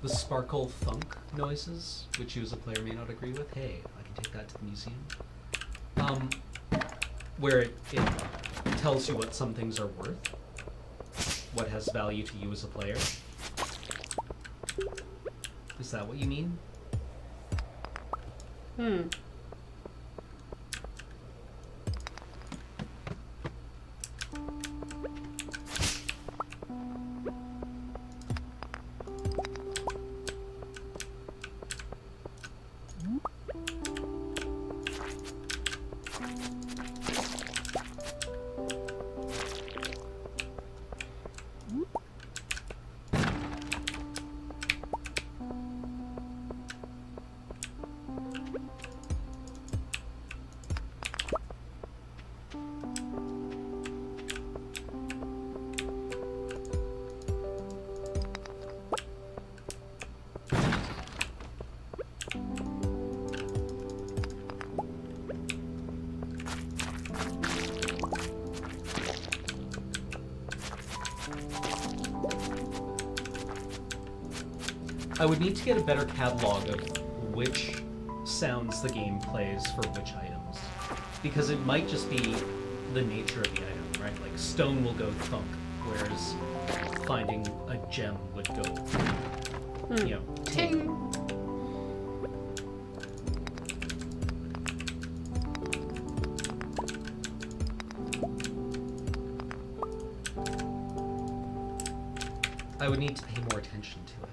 The sparkle thunk noises, which you as a player may not agree with. Hey, I can take that to the museum. Where it tells you what some things are worth, what has value to you as a player. Is that what you mean? I would need to get a better catalog of which sounds the game plays for which items. Because it might just be the nature of the item, right? Like stone will go thunk, whereas finding a gem would go, you know, Ting. I would need to pay more attention to it.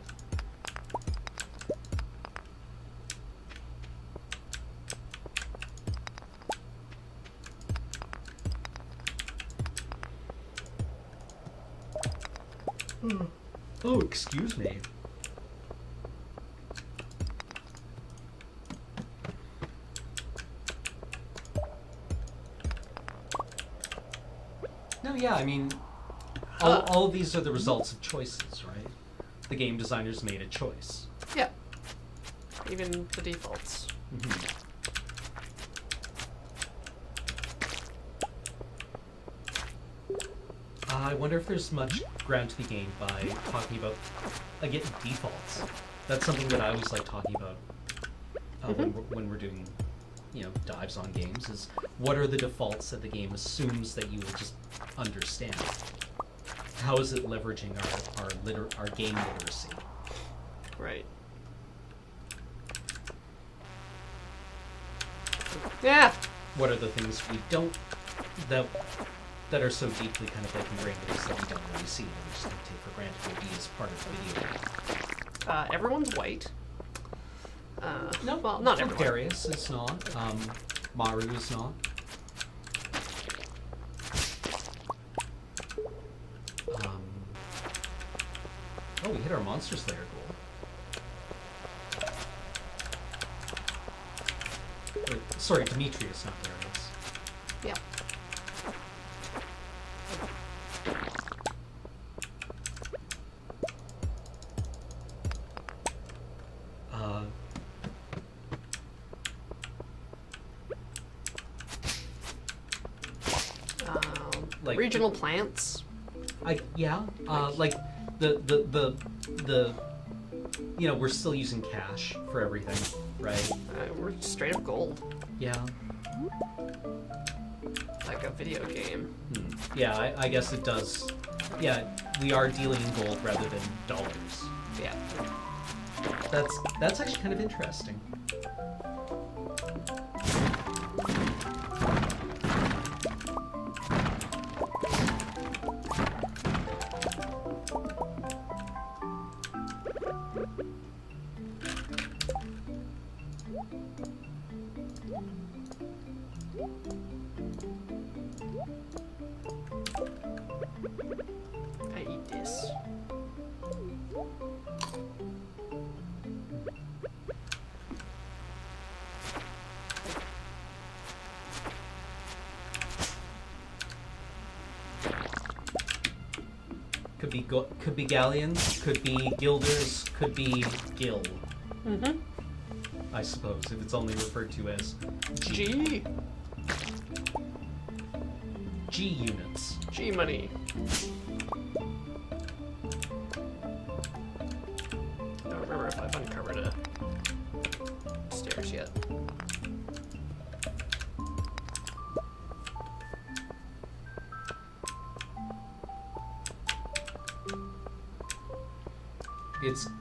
Oh, excuse me. No, yeah, I mean, all of these are the results of choices, right? The game designers made a choice. Yeah. Even the defaults. Mm-hmm. I wonder if there's much ground to be gained by talking about, again, defaults. That's something that I always like talking about when we're doing, you know, dives on games, is what are the defaults that the game assumes that you will just understand? How is it leveraging our game literacy? Right. Yeah. What are the things we don't, that are so deeply kind of like ingrained in us that we don't really see, that we just like take for granted will be as part of the video game? Everyone's white. No, well, not everyone. Darius is not. Maru is not. Oh, we hit our Monster Slayer goal. Wait, sorry, Demetrius, not Darius. Yeah. Like Regional plants. like the you know, we're still using cash for everything, right? We're straight up gold. Yeah. Like a video game. Yeah, I guess it does. Yeah, we are dealing in gold rather than dollars. Yeah. That's actually kind of interesting. I eat this. Could be galleons, could be guilders, could be gil. Mm-hmm. I suppose, if it's only referred to as G. G units. G money. I don't remember if I've uncovered a stairs yet.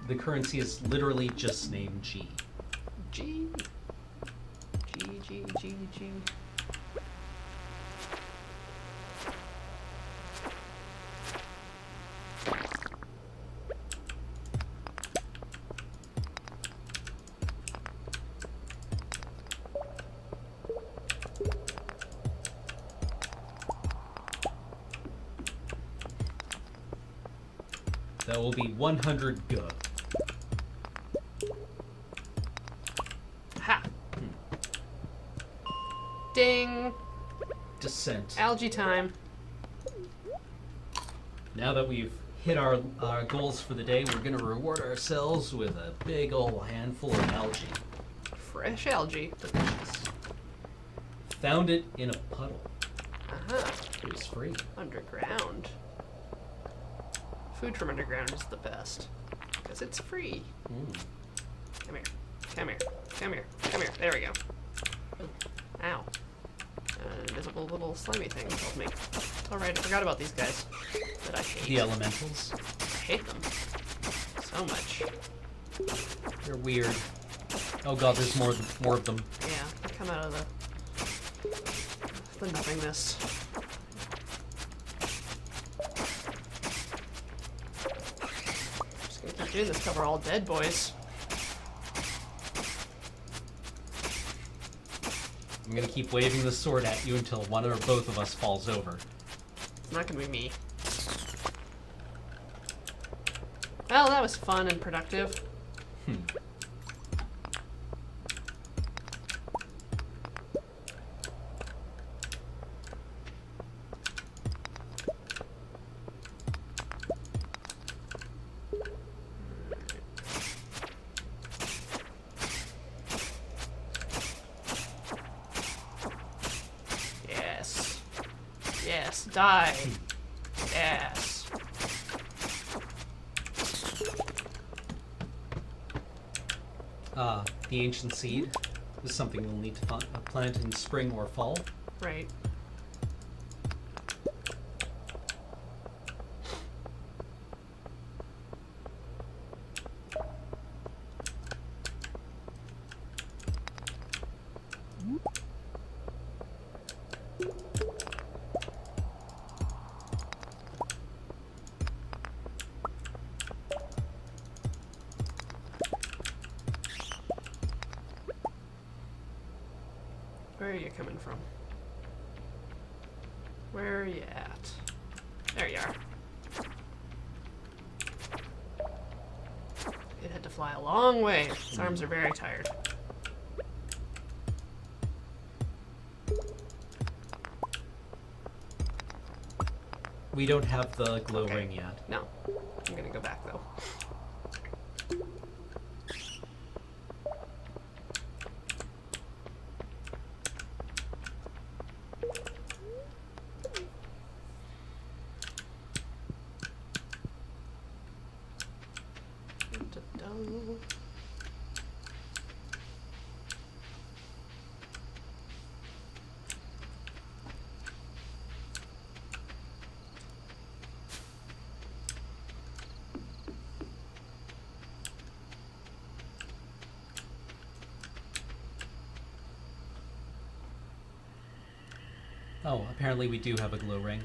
The currency is literally just named G. G. G. That will be 100 G. Ha! Ding! Descent. Algae time. Now that we've hit our goals for the day, we're going to reward ourselves with a big old handful of algae. Fresh algae. Delicious. Found it in a puddle. Uh-huh. It was free. Underground. Food from underground is the best. Because it's free. Come here. Come here. Come here. Come here. There we go. Ow. invisible little slimy things help me. All right, I forgot about these guys that I hate. The elementals. I hate them so much. They're weird. Oh god, there's more of them. Yeah, they come out of the nothingness. Just gonna keep doing this till we're all dead, boys. I'm gonna keep waving the sword at you until one or both of us falls over. It's not gonna be me. Well, that was fun and productive. Yes. Yes, die. Yes. The ancient seed is something we'll need to plant in spring or fall. Right. Where are you coming from? Where are you at? There you are. It had to fly a long way. Its arms are very tired. We don't have the glow Okay. ring yet. No. I'm gonna go back though. Dun-dun-dun. Oh, apparently we do have a glow ring.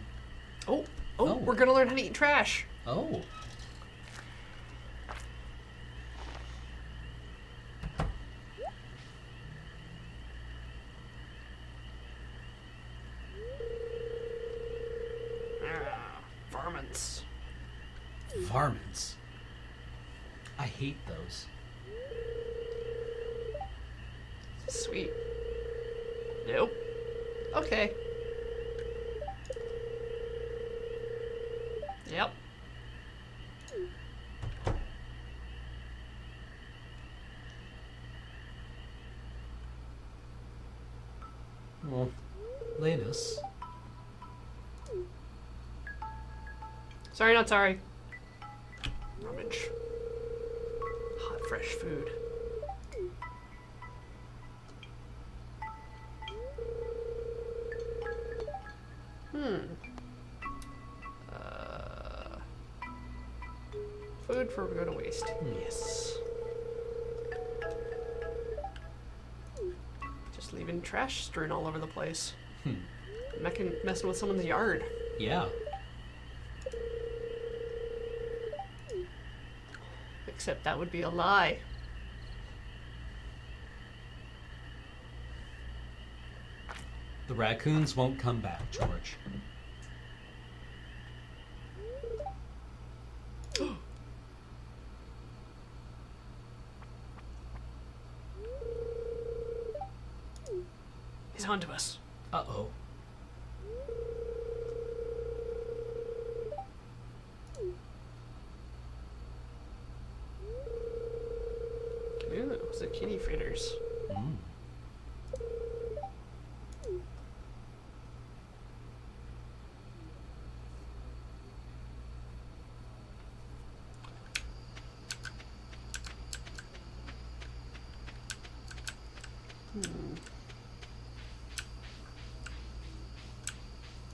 Oh, Oh. we're gonna learn how to eat trash. Oh. Varmints. Varmints. I hate those. Sweet. Nope. Okay. Yep. Well, Lanus. Sorry, not sorry. Rummage. Hot, fresh food. Food for go to waste. Yes. Just leaving trash strewn all over the place. Messing with someone's yard. Yeah. Except that would be a lie. The raccoons won't come back, George. He's onto us. Uh-oh. Ooh, zucchini fritters. Mm.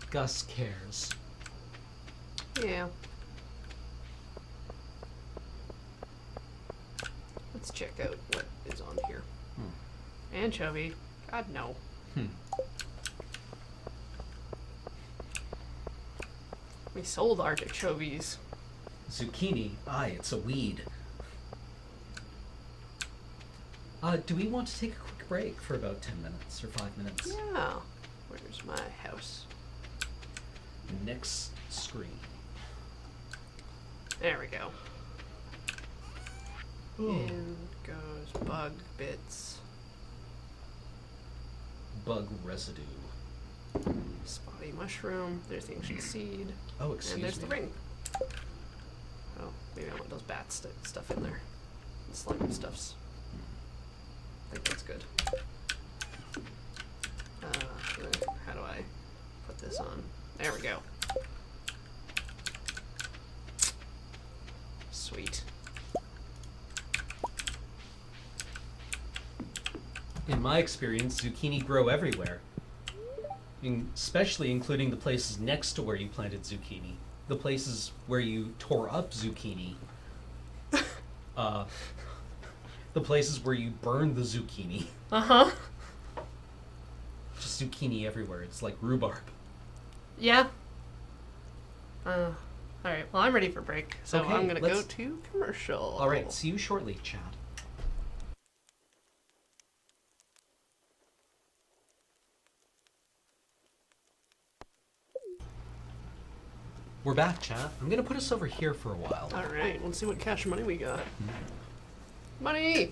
Gus cares. Yeah. Let's check out what is on here. Anchovy? God, no. We sold artichokes. Zucchini? Aye, it's a weed. Do we want to take a quick break for about 10 minutes or 5 minutes? Yeah. Where's my house? Next screen. There we go. Ooh. In goes bug bits. Bug residue. Spotty mushroom. There's the ancient seed. Oh, excuse And there's me. the ring. Oh, maybe I want those bat stuff in there. The slime stuffs. I think that's good. How do I put this on? There we go. Sweet. In my experience, zucchini grow everywhere. Especially including the places next to where you planted zucchini. The places where you tore up zucchini. The places where you burned the zucchini. Uh-huh. Just zucchini everywhere. It's like rhubarb. Yeah. Alright, well I'm ready for break. So Okay, I'm gonna go let's- to commercial. Alright, see you shortly, Chad. We're back, chat. I'm gonna put us over here for a while. Alright, let's see what cash money we got. Money!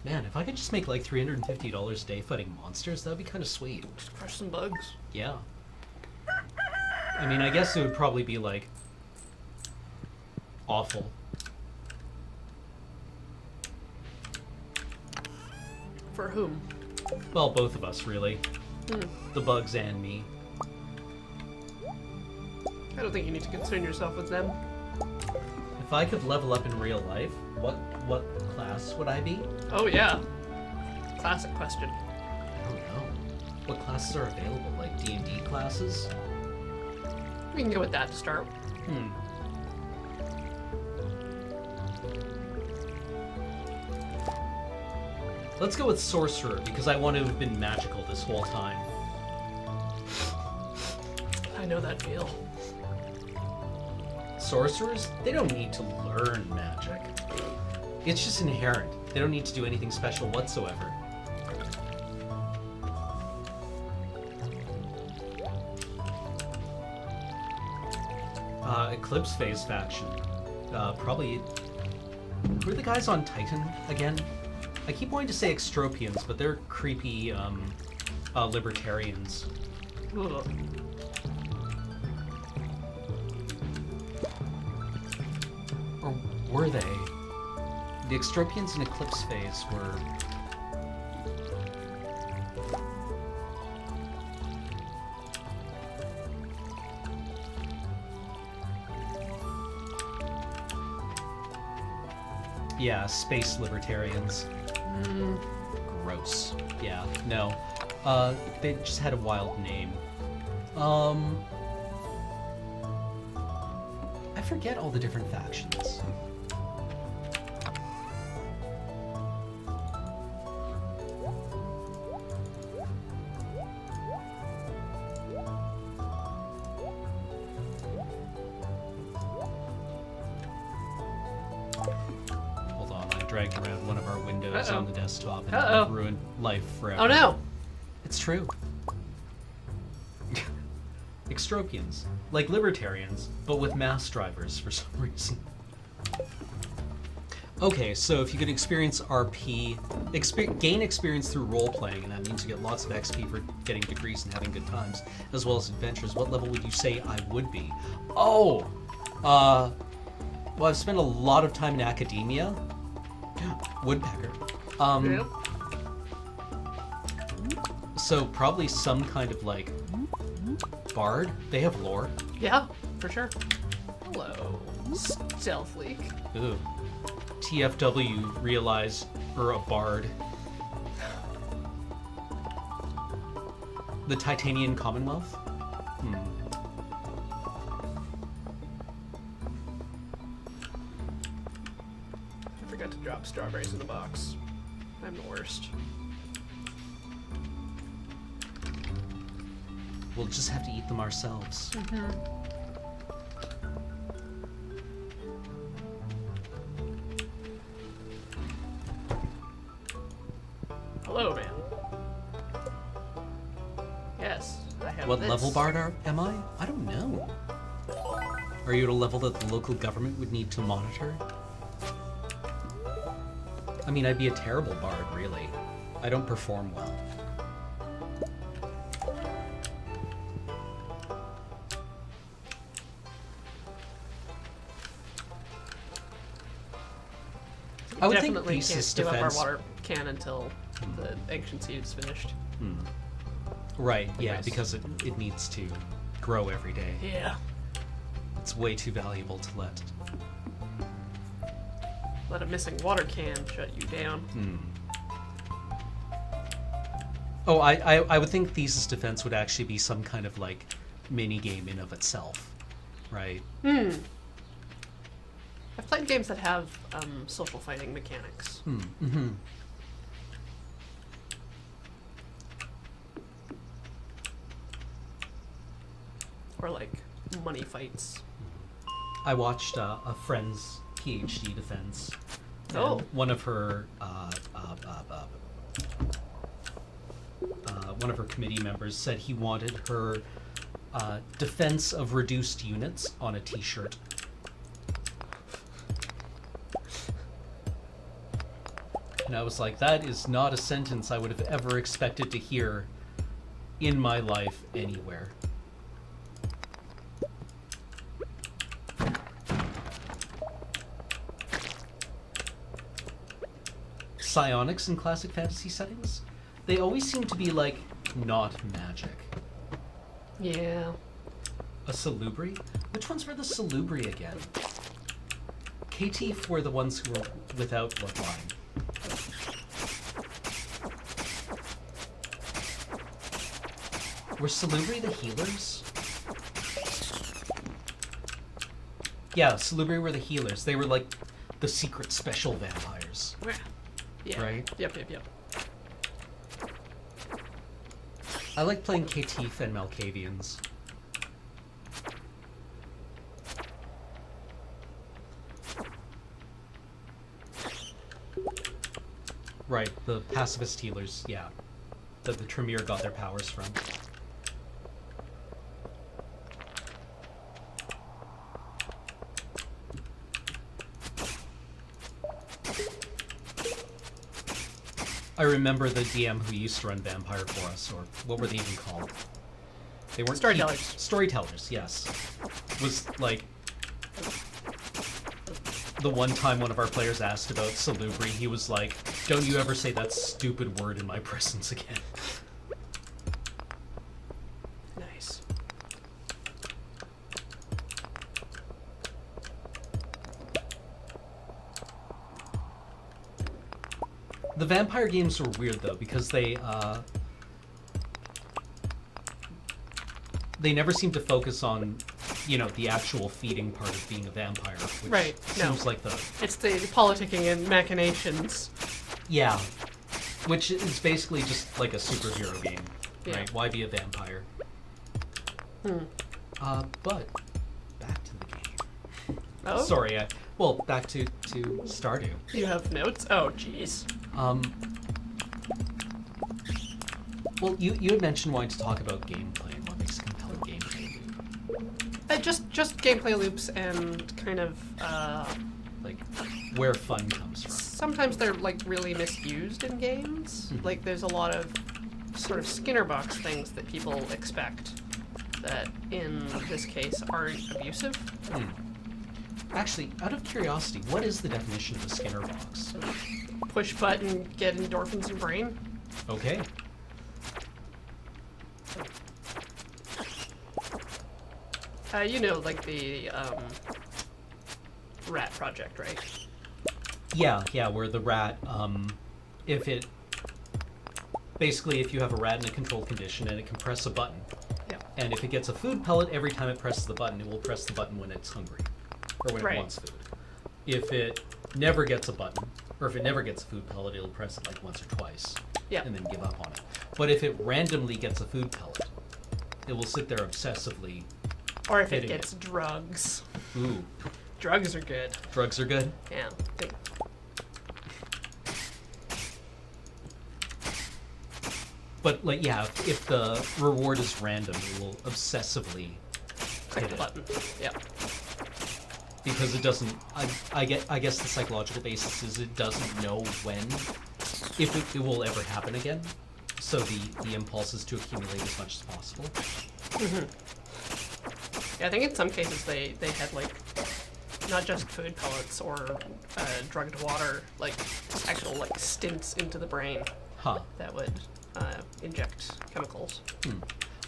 Man, if I could just make like $350 a day fighting monsters, that'd be kind of sweet. Just crush some bugs. Yeah. I mean, I guess it would probably be like awful. For whom? Well, both of us, really. The bugs and me. I don't think you need to concern yourself with them. If I could level up in real life, what class would I be? Oh yeah. Classic question. I don't know. What classes are available? Like D&D classes? We can go with that to start. Let's go with Sorcerer, because I want to have been magical this whole time. I know that feel. Sorcerers, they don't need to learn magic. It's just inherent. They don't need to do anything special whatsoever. Eclipse Phase faction. Probably... Who are the guys on Titan again? I keep wanting to say Extropians, but they're creepy libertarians. Ugh. Or were they? The Extropians in Eclipse Phase were... Yeah, space libertarians. Gross. Yeah, no. They just had a wild name. I forget all the different factions. Hold on, I dragged around one of our windows on the desktop and Uh-oh. it ruined life forever. Oh no! It's true. Extropians, like libertarians, but with mass drivers for some reason. Okay, so if you could experience RP, gain experience through role-playing, and that means you get lots of XP for getting degrees and having good times, as well as adventures, what level would you say I would be? Oh! Well, I've spent a lot of time in academia. Woodpecker. Yep. So probably some kind of, like, bard. They have lore. Yeah, for sure. Hello, Stealth Leak. Ooh. TFW realize you're a bard. The Titanian Commonwealth? forgot to drop strawberries in the box. I'm the worst. We'll just have to eat them ourselves. Hello, man. Yes, I have What this. level bard am I? I don't know. Are you at a level that the local government would need to monitor? I mean, I'd be a terrible bard, really. I don't perform well. I would think Definitely Thesis can't give up defense. our water can until the ancient seed is finished. Right, yeah, Nice. because it needs to grow every day. Yeah. It's way too valuable to let. Let a missing water can shut you down. Oh, I would think Thesis Defense would actually be some kind of like mini game in of itself, right? I've played games that have social fighting mechanics. Or like money fights. I watched a friend's PhD defense. And Oh. one of her committee members said he wanted her defense of reduced units on a T-shirt. And I was like, that is not a sentence I would have ever expected to hear in my life anywhere. Psionics in classic fantasy settings, they always seem to be like not magic. Yeah. A salubri? Which ones were the salubri again? KT were the ones who were without bloodline. Were salubri the healers? Yeah, salubri were the healers. They were like the secret special vampires. Yeah. Right? Yep. I like playing Catif and Malkavians. Right, the pacifist healers, yeah. That the Tremere got their powers from. I remember the DM who used to run Vampire for us, or what were they even called? They weren't Storytellers. Storytellers, yes. Was like the one time one of our players asked about Salubri, he was like, "Don't you ever say that stupid word in my presence again." Nice. The vampire games were weird though because they never seem to focus on, you know, the actual feeding part of being a vampire, which Right, no. seems like the It's the politicking and machinations. yeah, which is basically just like a superhero game, Yeah. right? Why be a vampire? But back to the game. Oh? Sorry, back to Stardew. You have notes? Oh, jeez. Well, you had mentioned wanting to talk about gameplay and what makes a compelling gameplay. Just gameplay loops and kind of, Like, where fun comes from. sometimes they're, like, really misused in games. Mhm. Like, there's a lot of sort of Skinner box things that people expect that, in this case, aren't abusive. Actually, out of curiosity, what is the definition of a Skinner box? Push button, get endorphins in brain. Okay. You know, like the, rat project, right? Yeah, where the rat, if it... Basically, if you have a rat in a controlled condition and it can press a button, Yeah. and if it gets a food pellet every time it presses the button, it will press the button when it's hungry, or when Right. it wants food. If it never gets a button, or if it never gets a food pellet, it'll press it like once or twice, Yeah. and then give up on it. But if it randomly gets a food pellet, it will sit there obsessively. Or if it hitting gets drugs. Ooh, Drugs are good. drugs are good. Yeah. But like, yeah, if the reward is random, it will obsessively Click hit the it. button. Yeah. Because it doesn't. I guess the psychological basis is it doesn't know when, if it will ever happen again. So the impulse is to accumulate as much as possible. Yeah, I think in some cases they had like not just food pellets or drugged water, like actual like stints into the brain Huh. that would inject chemicals.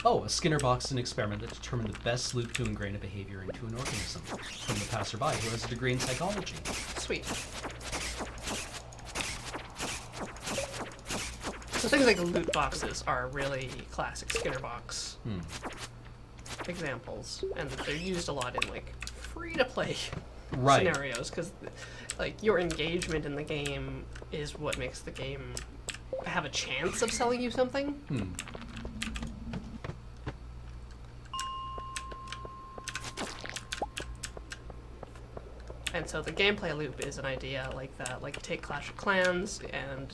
Oh, a Skinner box is an experiment that determined the best loop to ingrain a behavior into an organism from the passerby who has a degree in psychology. Sweet. So things like loot boxes are really classic Skinner box examples, and they're used a lot in like free-to-play Right. scenarios because like your engagement in the game is what makes the game have a chance of selling you something. And so the gameplay loop is an idea like that. Like take Clash of Clans, and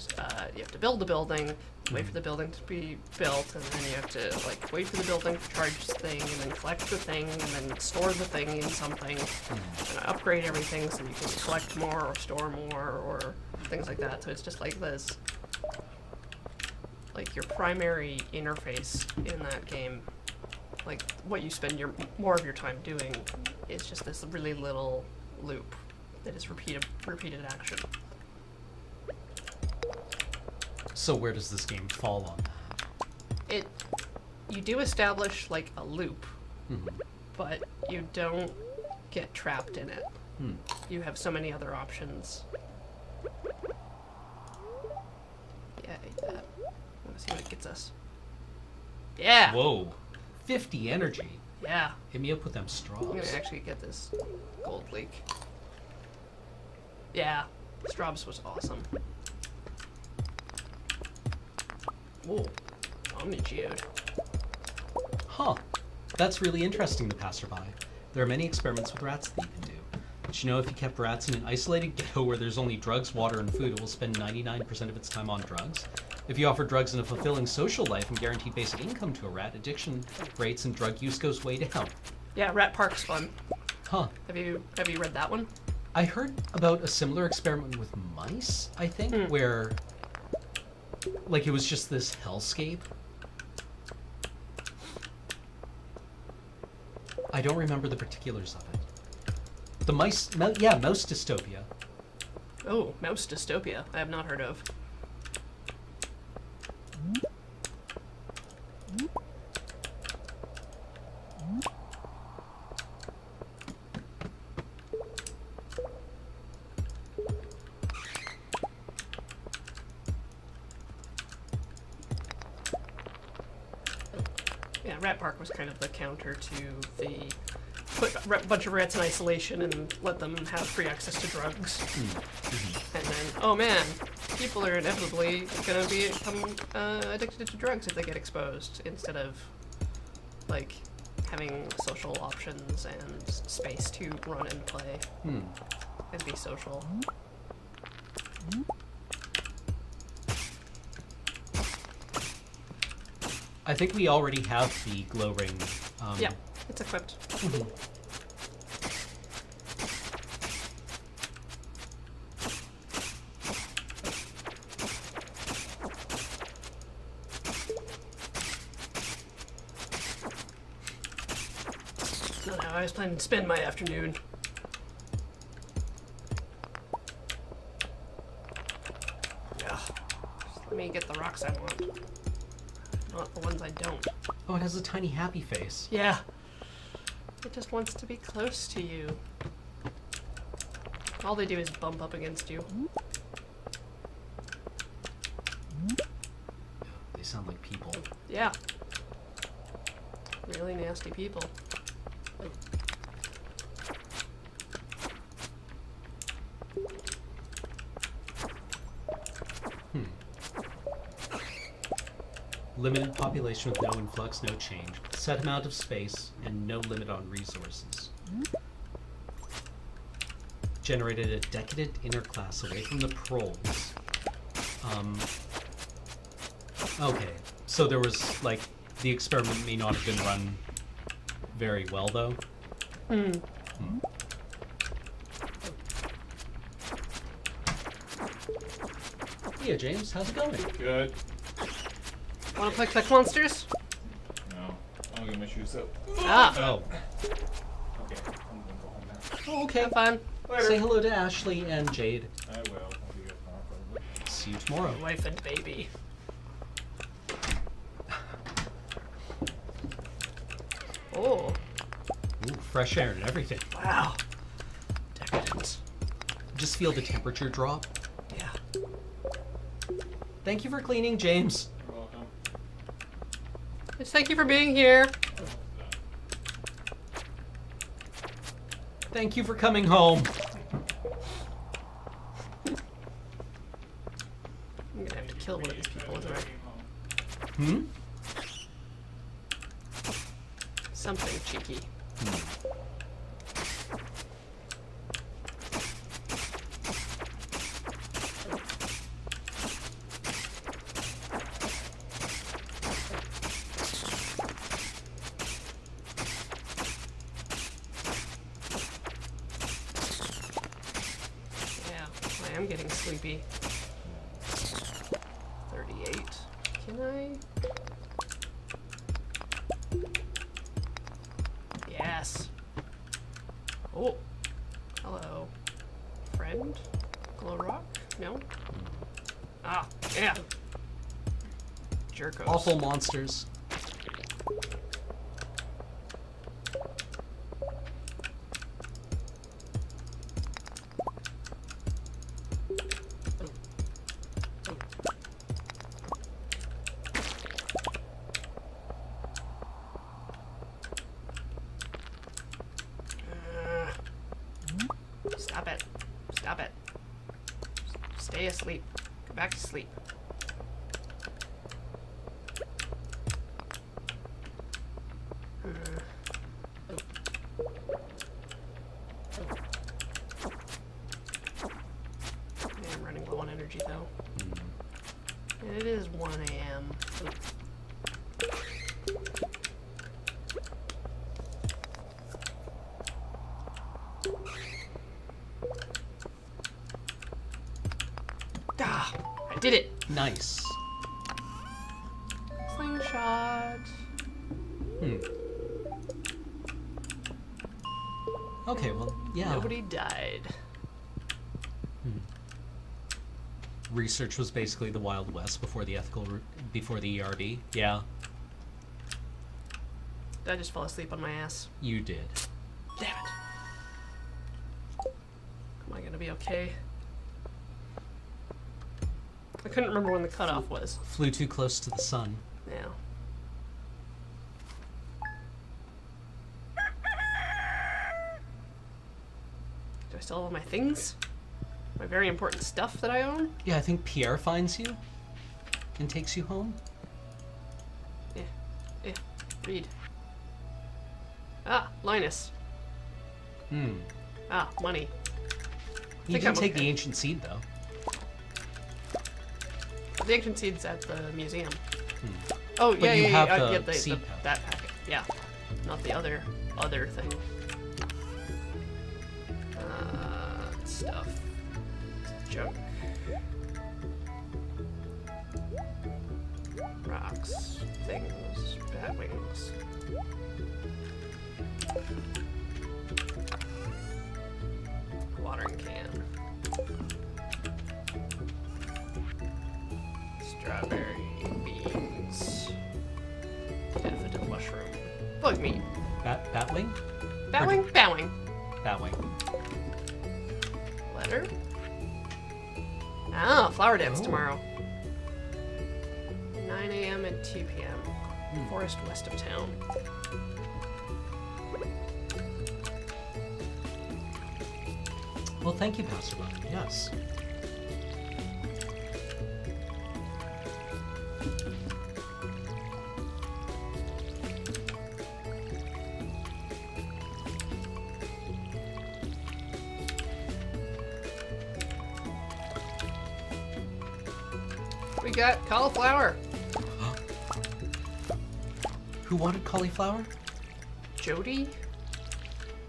you have to build the building, wait for the building to be built, and then you have to like wait for the building to charge the thing, and then collect the thing, and then store the thing in something, and upgrade everything so you can collect more or store more or things like that. So it's just like this. Like your primary interface in that game, like what you spend more of your time doing, is just this really little loop that is repeated action. So where does this game fall on that? You do establish like a loop, but you don't get trapped in it. You have so many other options. Yeah, eat that. I want to see what it gets us. Yeah. Whoa, 50 energy. Yeah. Hit me up with them straws. I'm gonna actually get this gold leak. Yeah, Straubs was awesome. Whoa, Omni-Geode. Huh. That's really interesting to passerby. There are many experiments with rats that you can do. But you know, if you kept rats in an isolated ghetto where there's only drugs, water, and food, it will spend 99% of its time on drugs. If you offer drugs and a fulfilling social life and guaranteed basic income to a rat, addiction rates and drug use goes way down. Yeah, Rat Park's fun. Huh. Have you read that one? I heard about a similar experiment with mice, I think, where like it was just this hellscape. I don't remember the particulars of it. The mouse dystopia. Oh, Mouse Dystopia. I have not heard of. Yeah, Rat Park was kind of the counter to the put a bunch of rats in isolation and let them have free access to drugs. And then, oh man, people are inevitably going to become addicted to drugs if they get exposed, instead of like having social options and space to run and play and be social. I think we already have the glow ring. Yeah, it's equipped. Not how I was planning to spend my afternoon. Yeah. Just let me get the rocks I want. Not the ones I don't. Oh, it has a tiny happy face. Yeah. It just wants to be close to you. All they do is bump up against you. They sound like people. Yeah. Really nasty people. Limited population with no influx, no change. Set amount of space, and no limit on resources. Generated a decadent inner class away from the proles. Okay, so there was, like, the experiment may not have been run very well, though. Yeah, James, how's it going? Good. Want to play Click Monsters? No, I'll get my shoes up. Ah, Oh. Okay, I'm gonna go home now. Oh, okay. have fun. Say hello to Ashley and Jade. I will. I'll be up tomorrow probably. See you tomorrow. Wife and baby. Oh, Ooh, fresh air and everything. wow. Decadent. Just feel the temperature drop. Yeah. Thank you for cleaning, James. You're welcome. Just thank you for being here. Thank you for coming home. I'm gonna have to kill one of these people, isn't I? Hmm? Something cheeky. Yeah, I am getting sleepy. 38. Can I? Yes. Oh. Hello. Friend? Glow rock? No? Ah, yeah. Jerkos. Awful monsters. Stop it. Stop it. Stay asleep. Go back to sleep. I'm running low on energy though. And it is 1 a.m. Ah, I did it. Nice. Slingshot. Okay, well, yeah. Nobody died. Research was basically the Wild West before the before the ERB. Yeah, Did I just fall asleep on my ass? you did. Damn it. Am I gonna be okay? I couldn't remember when the cutoff was. Flew too close to the sun. Yeah. Do I still have all my things? My very important stuff that I own? Yeah, I think Pierre finds you and takes you home. Yeah. Read. Ah, Linus. Ah, money. You think didn't I'm take okay. the ancient seed, though. The ancient seed's at the museum. Oh, But yeah, you yeah, have yeah. the Yeah, the, seed the, pack. that packet. Yeah. Not the other thing. Stuff. Junk. Rocks. Things. Bat wings. Watering can. Strawberry beans. Daffodil mushroom. Bug meat. Batwing? Batwing? Batwing. Batwing. Letter? Ah, flower dance Oh. tomorrow. 9 a.m. and 2 p.m. Forest west of town. Well, thank you, Passerby. Yes. We got cauliflower. Who wanted cauliflower? Jody?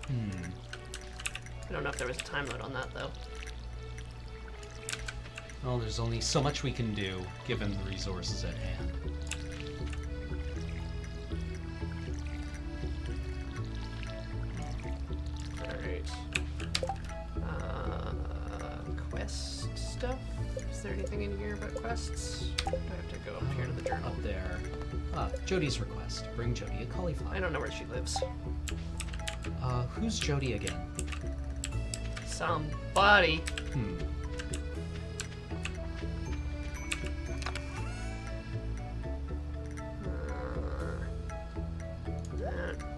I don't know if there was a time limit on that, though. Well, there's only so much we can do, given the resources at hand. Alright. Quest stuff? Is there anything in here about quests? Do I have to go up here to the journal? Up there. Jody's request. Bring Jody a cauliflower. I don't know where she lives. Who's Jody again? Somebody.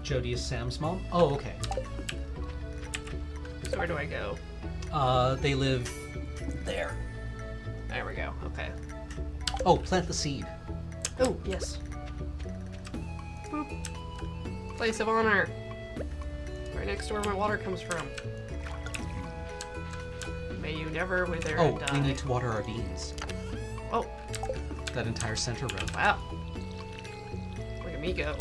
Jody is Sam's mom? Oh, okay. So where do I go? They live there. There we go. Okay. Oh, plant the seed. Oh, yes. Boop. Place of honor. Right next to where my water comes from. May you never wither Oh, and die. we need to water our beans. Oh, That entire center row. wow. Look at me go.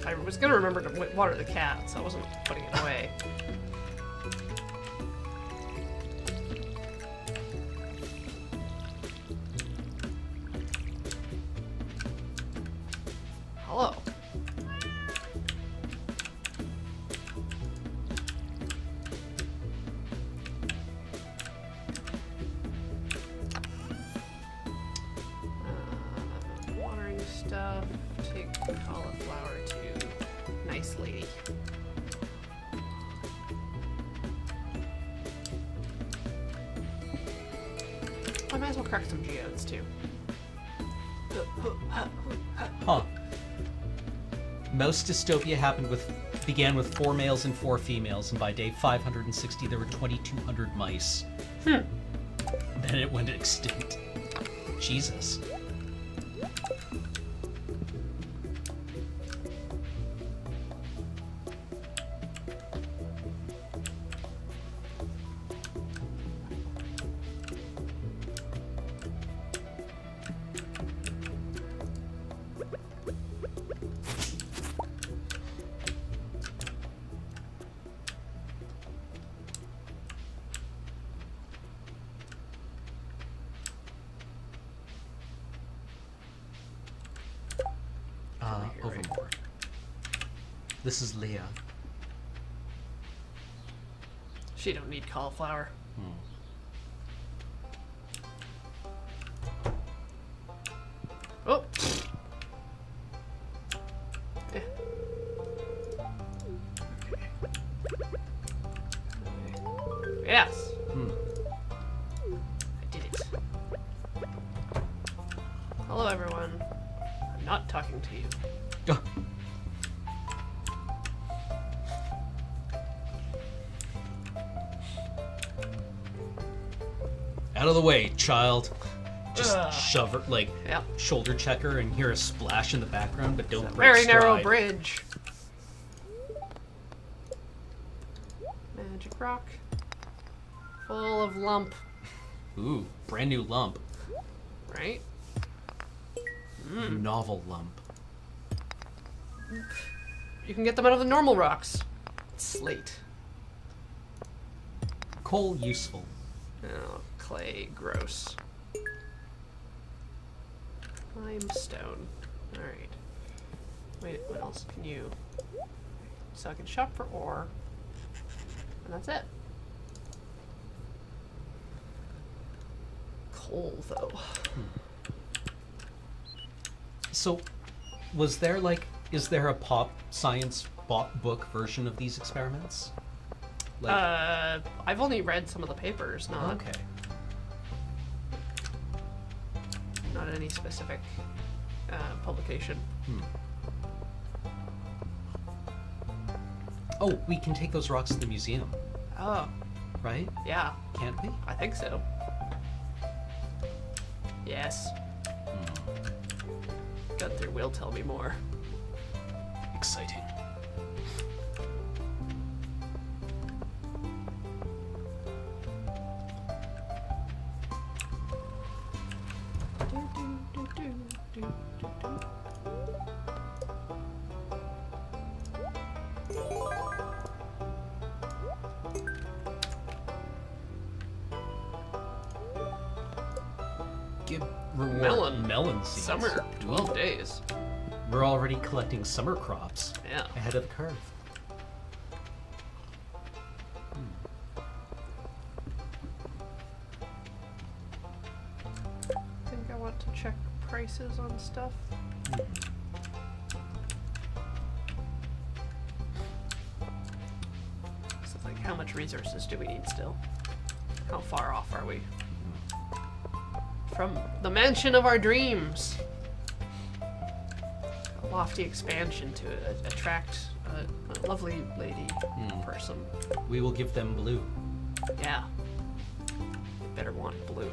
I was gonna remember to water the cat, so I wasn't putting it away. Hello. Watering stuff. Take cauliflower to nice lady. I might as well crack some geodes too. Huh. Most dystopia began with 4 males and 4 females, and by day 560 there were 2,200 mice. Then it went extinct. Jesus. Overmore. This is Leah. She don't need cauliflower. Oh. Eh. Yes. I did it. Hello, everyone. I'm not talking to you. Out of the way, child. Just Ugh. shove her, like, Yep. shoulder check her and hear a splash in the background, but don't break Very narrow stride. bridge. Magic rock. Full of lump, Ooh, brand new lump. right? Novel lump. You can get them out of the normal rocks. Slate. Coal, useful. Oh, clay, gross. Limestone. Alright. Wait, what else can you... So I can shop for ore. And that's it. Coal, though. So, is there a pop science book version of these experiments? I've only read some of the papers, not Okay. not any specific publication. Oh, we can take those rocks to the museum, Oh, right? yeah, Can't we? I think so. Yes. Gunther will tell me more. Exciting. Give reward Melon. melon seeds. Summer, 12 days. We're already collecting summer crops Yeah. ahead of the curve. I think I want to check prices on stuff. So it's like, how much resources do we need still? How far off are we from the mansion of our dreams? A lofty expansion to attract a lovely lady person. We will give them blue. Yeah. They better want blue.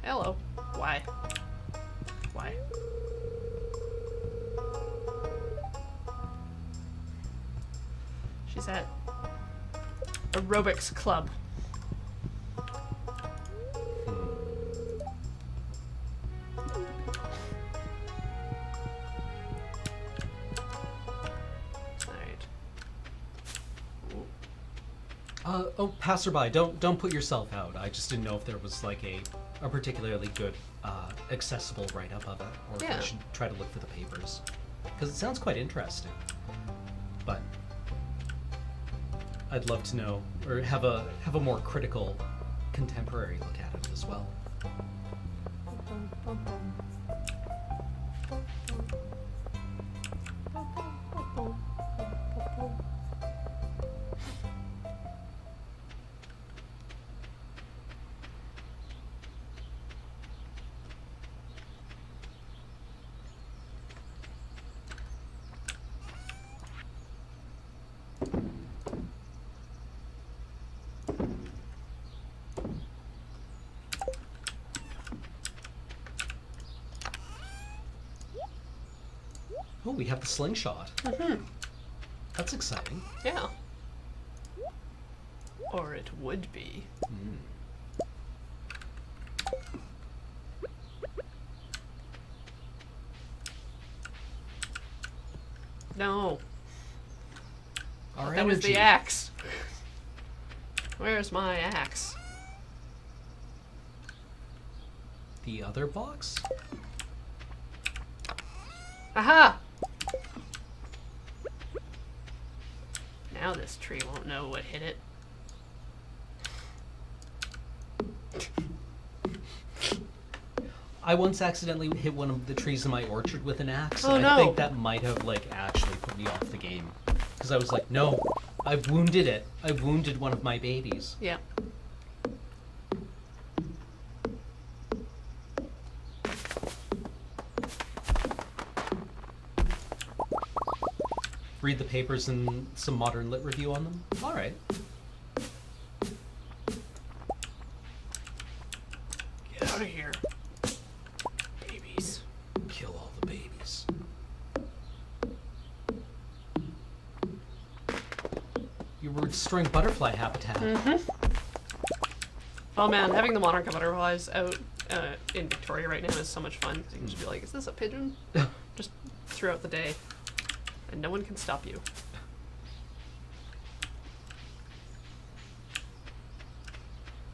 Hello. Why? Why? She's at aerobics club. Oh, passerby, don't put yourself out. I just didn't know if there was like a particularly good accessible write-up of it, or if Yeah. I should try to look for the papers, because it sounds quite interesting. But I'd love to know, or have a more critical, contemporary look at it as well. Oh, we have the slingshot. Mm-hmm. That's exciting. Yeah. Or it would be. No. Our That was energy. the axe. Where's my axe? The other box? Aha! Now this tree won't know what hit it. I once accidentally hit one of the trees in my orchard with an axe. Oh, and no. I think that might have actually put me off the game, because I was like, no, I've wounded it. I've wounded one of my babies. Yeah. Read the papers and some modern lit review on them. All right. Get out of here. Babies. Kill all the babies. You were destroying butterfly habitat. Oh man, having the monarch of butterflies out in Victoria right now is so much fun. You can just be like, is this a pigeon? Just throughout the day. And no one can stop you.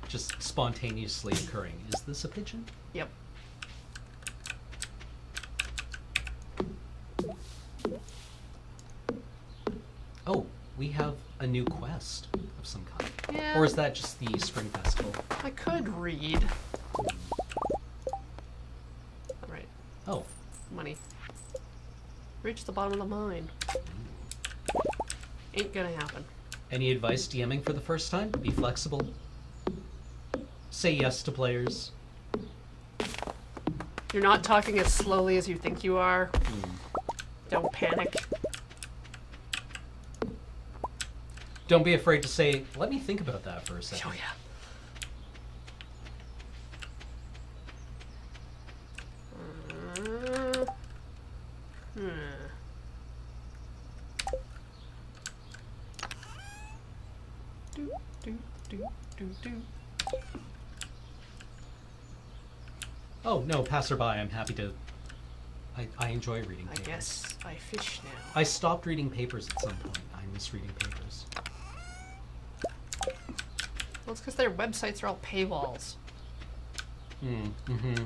Just spontaneously occurring. Is this a pigeon? Yep. Oh, we have a new quest of some kind. Yeah. Or is that just the spring festival? I could read. Alright, Oh, money. Reach the bottom of the mine. Ain't gonna happen. any advice DMing for the first time? Be flexible. Say yes to players. You're not talking as slowly as you think you are. Don't panic. Don't be afraid to say, let me think about that for a second. Oh yeah. Do, do, do, do, do. Oh, no, passerby, I'm happy to... I enjoy reading I papers. guess I fish now. I stopped reading papers at some point. I miss reading papers. Well, it's because their websites are all paywalls. Mm-hmm.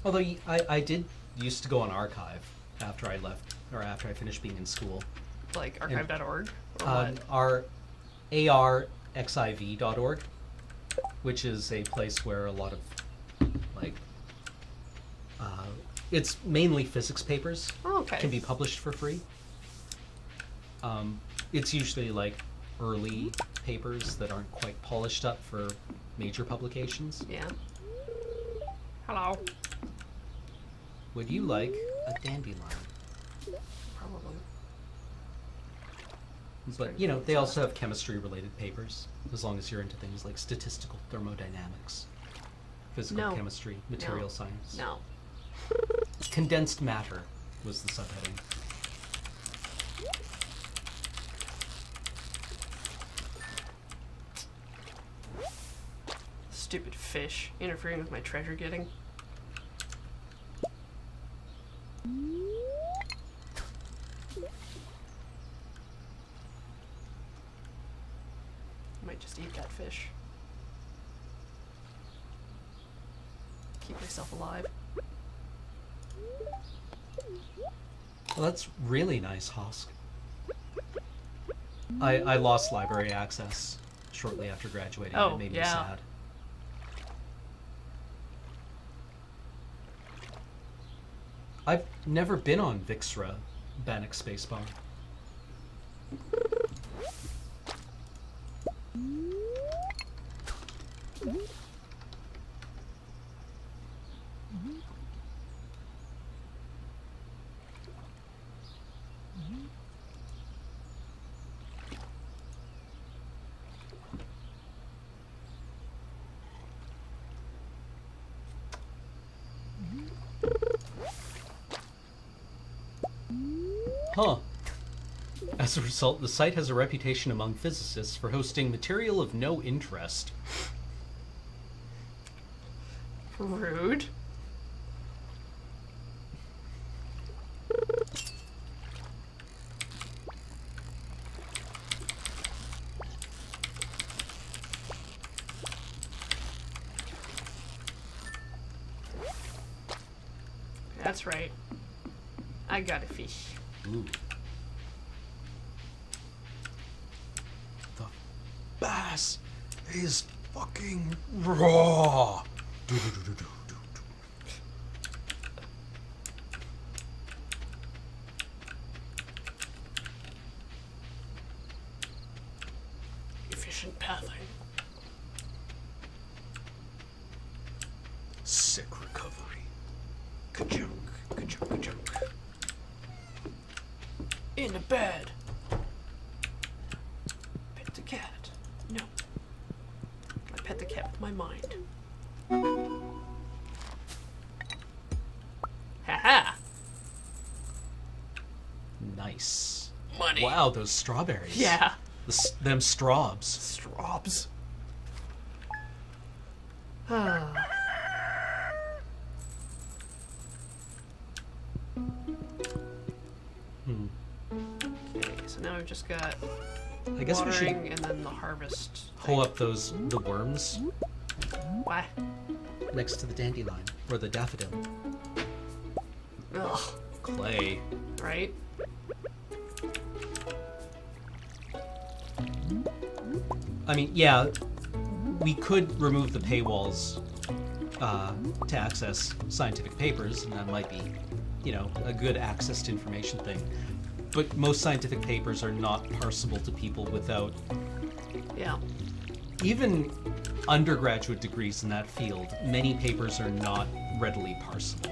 Although I did used to go on Archive after I left, or after I finished being in school. Like archive.org? Or what? Our arxiv.org, which is a place where a lot of, like, it's mainly physics papers Oh, okay. can be published for free. It's usually like early papers that aren't quite polished up for major publications. Yeah. Hello. Would you like a dandelion? Probably. But, you know, they also have chemistry-related papers, as long as you're into things like statistical thermodynamics, physical No. chemistry, material No. science. No. Condensed matter was the subheading. Stupid fish interfering with my treasure getting. I might just eat that fish. Keep myself alive. Well, that's really nice, Hosk. I lost library access shortly after graduating. Oh, It made me yeah. sad. I've never been on Vixra, Bannock Spacebar. Huh. As a result, the site has a reputation among physicists for hosting material of no interest. Rude. That's right. I got a fish. Ooh. The bass is fucking raw. Efficient pathing. Sick recovery. Ka-chunk, ka-chunk, ka-chunk. In the bed. Pet the cat. No. I pet the cat with my mind. Haha! Nice. Money. Wow, those strawberries. Yeah. Them straubs. Straubs. Ah. Hmm. Okay, so now we've just got I guess we watering should and then the harvest. pull up the worms Why? next to the dandelion or the daffodil. Ugh. Clay. Right? I mean, yeah, we could remove the paywalls to access scientific papers, and that might be, you know, a good access to information thing. But most scientific papers are not parsable to people without Yeah. even undergraduate degrees in that field. Many papers are not readily parsable.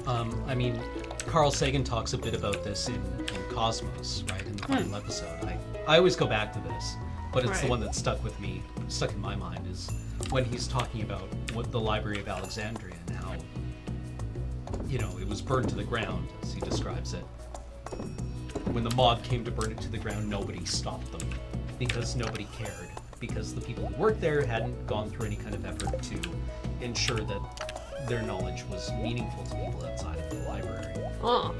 I mean, Carl Sagan talks a bit about this in Cosmos, right, in the final episode. I always go back to this, but it's the Right. one that stuck in my mind, is when he's talking about what the Library of Alexandria and how, it was burned to the ground, as he describes it. When the mob came to burn it to the ground, nobody stopped them, because nobody cared, because the people who worked there hadn't gone through any kind of effort to ensure that their knowledge was meaningful to people outside of the library. Huh.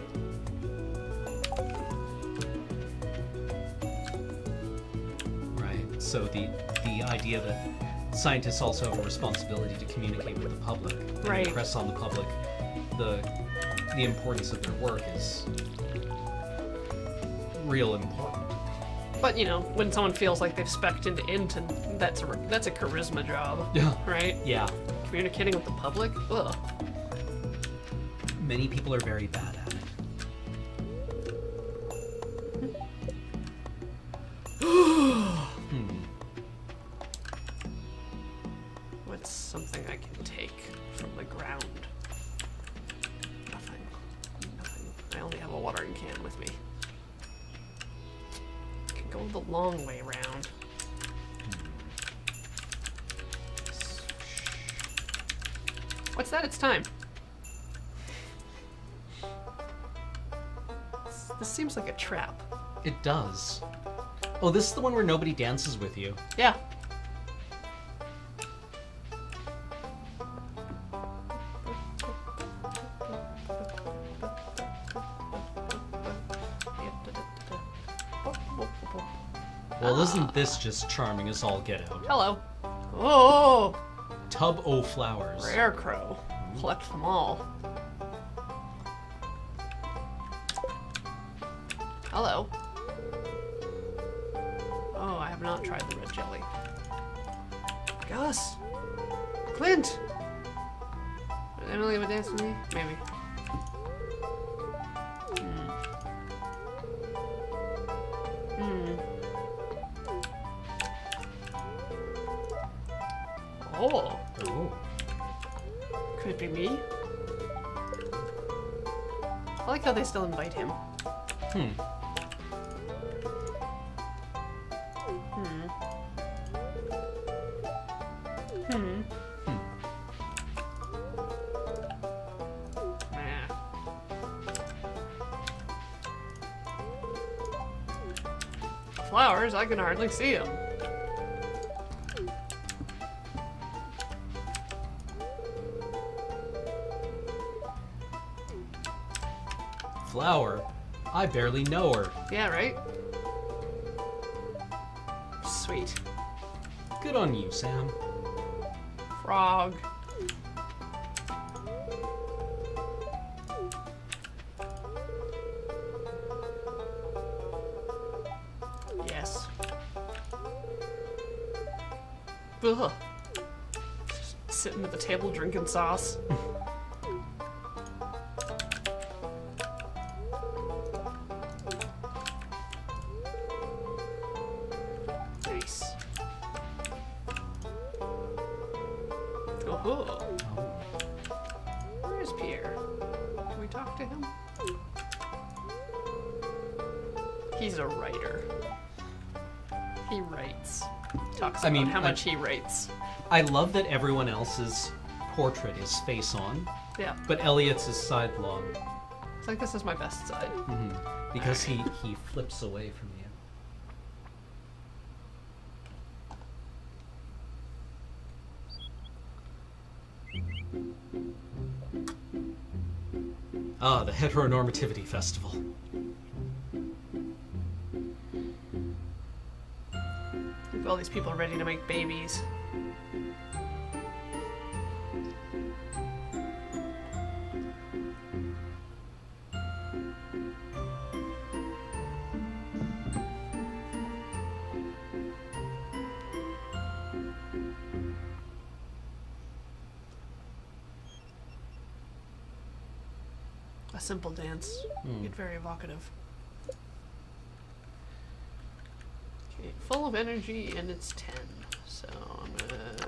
Right. So the idea that scientists also have a responsibility to communicate with the public and Right. impress on the public the importance of their work is real important. But when someone feels like they've specced into Inton, that's a charisma job, Yeah. right? Yeah. Communicating with the public. Ugh. Many people are very bad at it. What's something I can take from the ground? Nothing. Nothing. I only have a watering can with me. I can go the long way around. What's that? It's time. This seems like a trap. It does. Oh, this is the one where nobody dances with you. Yeah. Well, isn't this just charming as all get out? Hello. Oh, Tub o' flowers. rare crow. Collect them all. Hello. Oh, I have not tried the red jelly. Gus. Clint. Did Emily have a dance with me? Maybe. Oh, Oh. could it be me? I like how they still invite him. Hmm. Nah. Flowers, I can hardly see them. Flower? I barely know her. Yeah, right? Sweet. Good on you, Sam. Frog. Yes. Ugh. Just sitting at the table drinking sauce. Nice. Oh. Where's Pierre? Can we talk to him? He's a writer. He writes. Talks about how much he writes. I love that everyone else's portrait is face on, Yeah. but Elliot's is sidelong. It's like, this is my best side. Because he flips away from you. Ah, the Heteronormativity Festival. Look, all these people are ready to make babies. A simple dance. Get very evocative. Okay, full of energy, and it's 10. So I'm gonna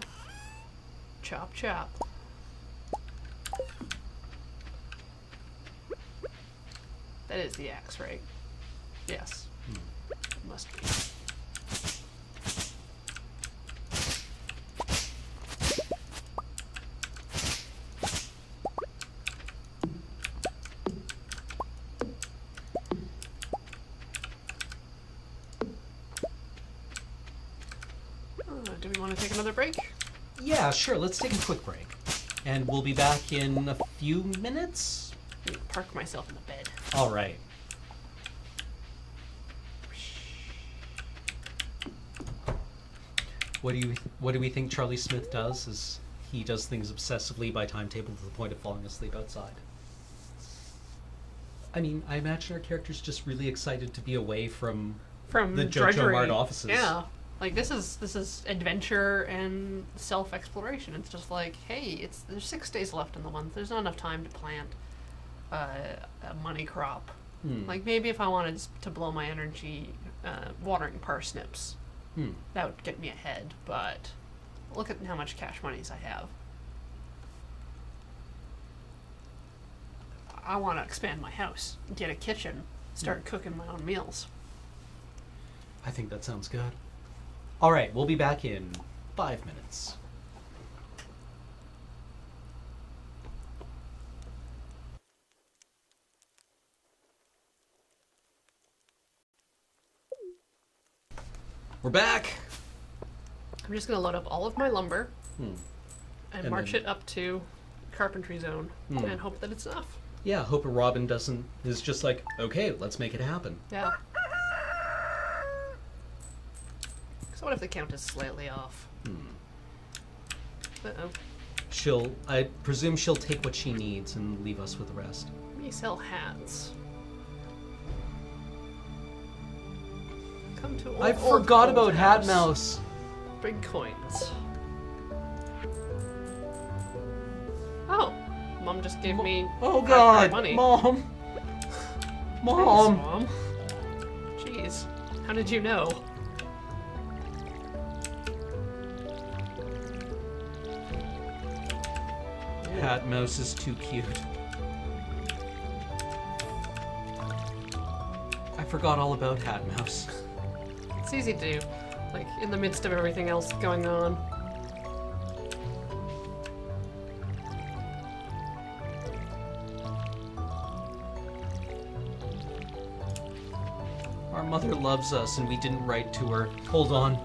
chop chop. That is the axe, right? Yes. Must be. Do we want to take another break? Yeah, sure. Let's take a quick break. And we'll be back in a few minutes? Let me park myself in the bed. All right. What do we think Charlie Smith does? Is he does things obsessively by timetable to the point of falling asleep outside? I mean, I imagine our character's just really excited to be away from the JoJo drudgery. Mart offices. Yeah. Like this is adventure and self-exploration. It's just like, hey, there's 6 days left in the month. There's not enough time to plant a money crop. Like maybe if I wanted to blow my energy watering parsnips, that would get me ahead. But look at how much cash monies I have. I want to expand my house, get a kitchen, start cooking my own meals. I think that sounds good. All right, we'll be back in 5 minutes. We're back. I'm just going to load up all of my lumber and march then- it up to carpentry zone and hope that it's enough. Yeah, hope a Robin is just like, okay, let's make it happen. Yeah. So what if the count is slightly off? Uh-oh. I presume she'll take what she needs and leave us with the rest. We sell hats. Come to I old forgot Cole's about Hat house. Mouse. Big coins. Oh, Mom just gave me Oh half God, my money. Mom. Thanks, Mom. Mom. Jeez, how did you know? Hat Mouse is too cute. I forgot all about Hat Mouse. It's easy to do, like in the midst of everything else going on. Our mother loves us and we didn't write to her. Hold on.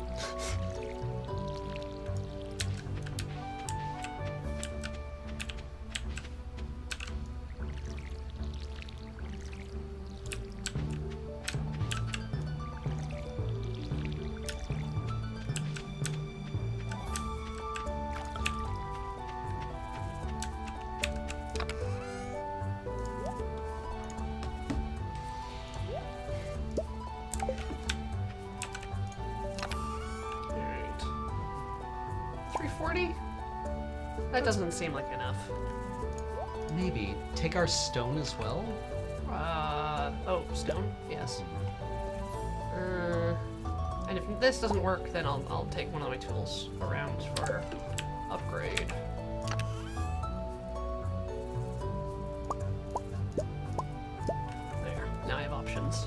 Alright. 340? That doesn't seem like enough. Maybe take our stone as well? Oh, stone? Yes. And if this doesn't work, then I'll take one of my tools around for upgrade. There. Now I have options.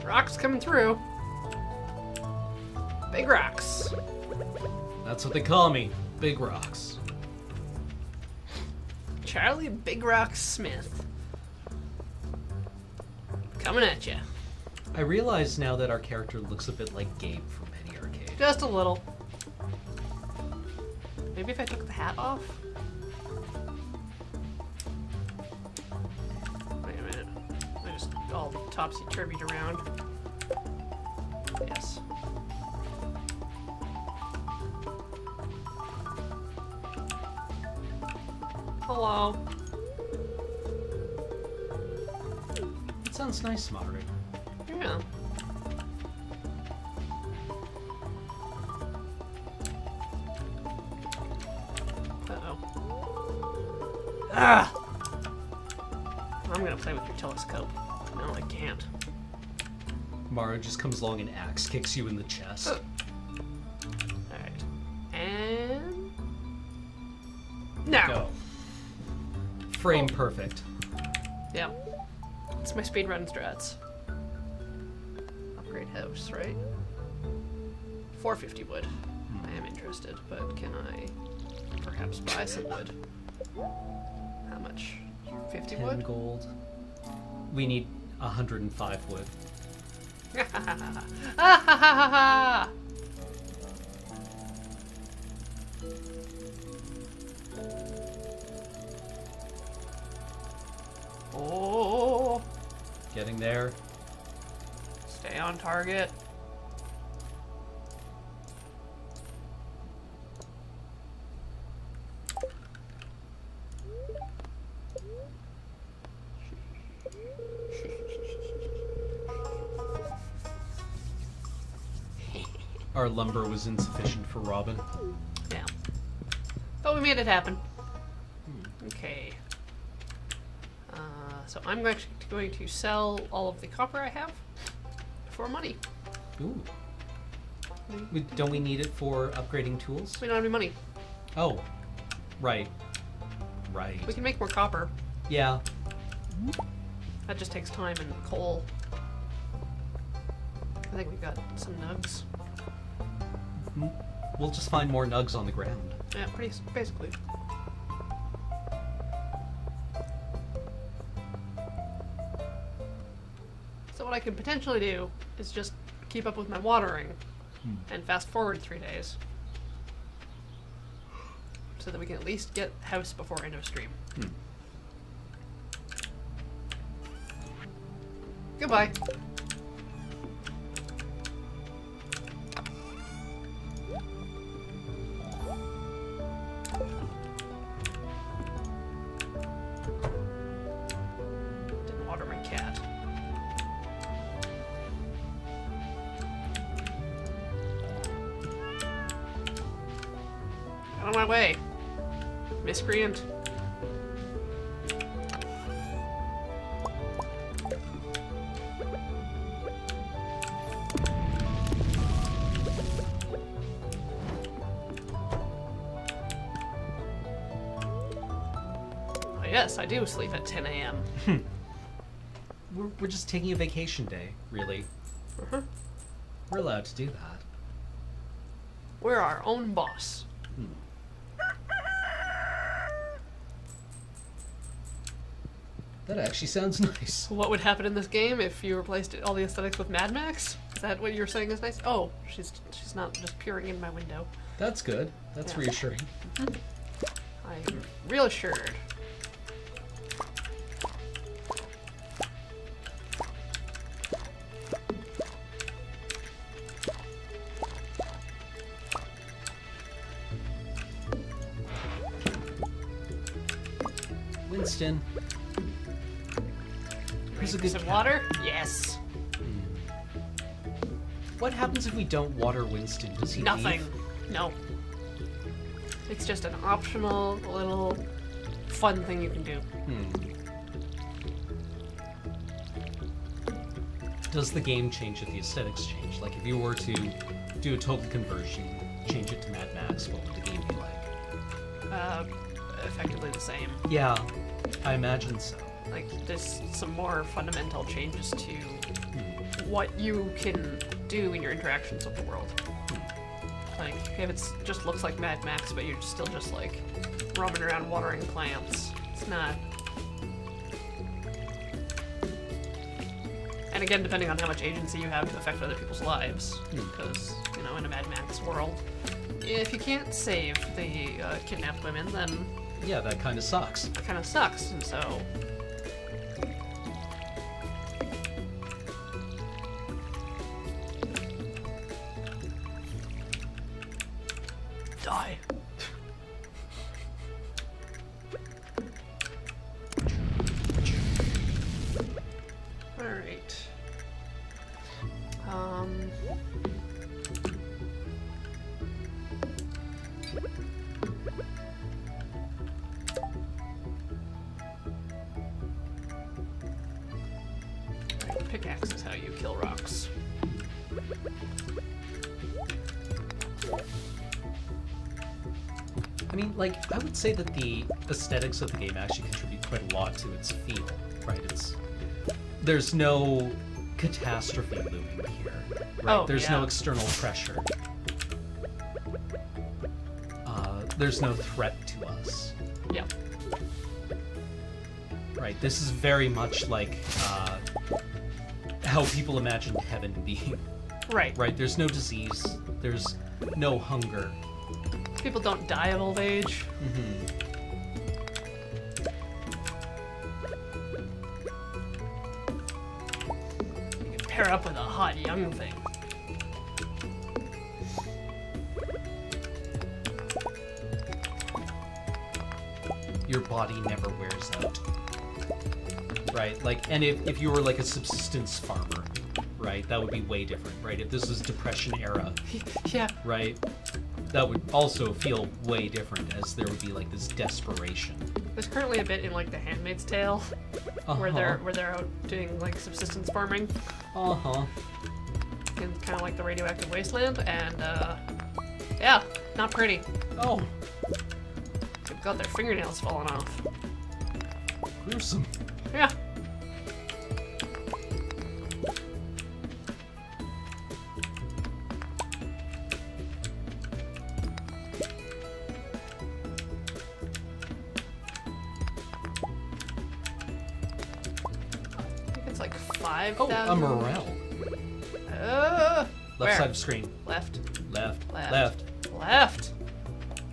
Rocks coming through. Big rocks. That's what they call me. Big Rocks. Charlie Big Rock Smith. Coming at you. I realize now that our character looks a bit like Gabe from Penny Arcade. Just a little. Maybe if I took the hat off? Wait a minute. I just all topsy-turvied around. Yes. Hello. It sounds nice, Margaret. Yeah. Uh-oh. Ah! I'm gonna play with your telescope. No, I can't. Mara just comes along and axe kicks you in the chest. Alright. And... now! Go. Frame perfect. Yeah. It's my speedrun strats. Upgrade house, right? 450 wood. I am interested, but can I perhaps buy some wood? How much? 50 10 wood? gold. We need 105 wood. Oh, Getting there. stay on target. Our lumber was insufficient for Robin. Yeah. But we made it happen. Okay. So I'm going to sell all of the copper I have for money. Ooh. Don't we need it for upgrading tools? We don't have any money. Oh. Right. Right. We can make more copper. Yeah. That just takes time and coal. I think we've got some nugs. We'll just find more nugs on the ground. Yeah, basically. So what I could potentially do is just keep up with my watering and fast forward 3 days. So that we can at least get house before end of stream. Goodbye. Didn't water my cat. Get on my way. Miscreant. Oh, yes, I do sleep at 10 a.m. We're just taking a vacation day, really. Uh-huh. We're allowed to do that. We're our own boss. That actually sounds nice. What would happen in this game if you replaced all the aesthetics with Mad Max? Is that what you're saying is nice? Oh, she's not just peering in my window. That's good. That's Yeah. reassuring. I'm real assured. Winston. Here's a good Some cat. water? Yes. What happens if we don't water Winston? Does he Nothing. leave? No. It's just an optional little fun thing you can do. Does the game change if the aesthetics change? Like if you were to do a total conversion, change it to Mad Max, what would the game be like? Effectively the same. Yeah, I imagine so. Like, there's some more fundamental changes to what you can do in your interactions with the world. Like, if it just looks like Mad Max, but you're still just, like, roaming around watering plants, it's not... And again, depending on how much agency you have to affect other people's lives, because, you know, in a Mad Max world, if you can't save the kidnapped women, then Yeah, that kind of sucks. it kind of sucks, and so... Die. Alright. Pickaxe is how you kill rocks. I mean, like, I would say that the aesthetics of the game actually contribute quite a lot to its feel, right? There's no catastrophe looming here, right? Oh, There's no yeah. external pressure. There's no threat to us, Yeah. right? This is very much like how people imagine heaven being, Right. right? There's no disease. There's no hunger. People don't die of old age. You can pair up with a hot young thing. Your body never wears out, right? Like, and if you were like a subsistence farmer, right, that would be way different, right? If this was Depression era, Yeah. right, that would also feel way different, as there would be like this desperation. There's currently a bit in like The Handmaid's Tale where they're out doing like subsistence farming in kind of like the radioactive wasteland, and yeah, not pretty. Oh, They've got their fingernails falling off. gruesome. Yeah. I think it's like 5,000. Oh, a morel. Left Left side of screen. Left. Left. Left. Left. Left.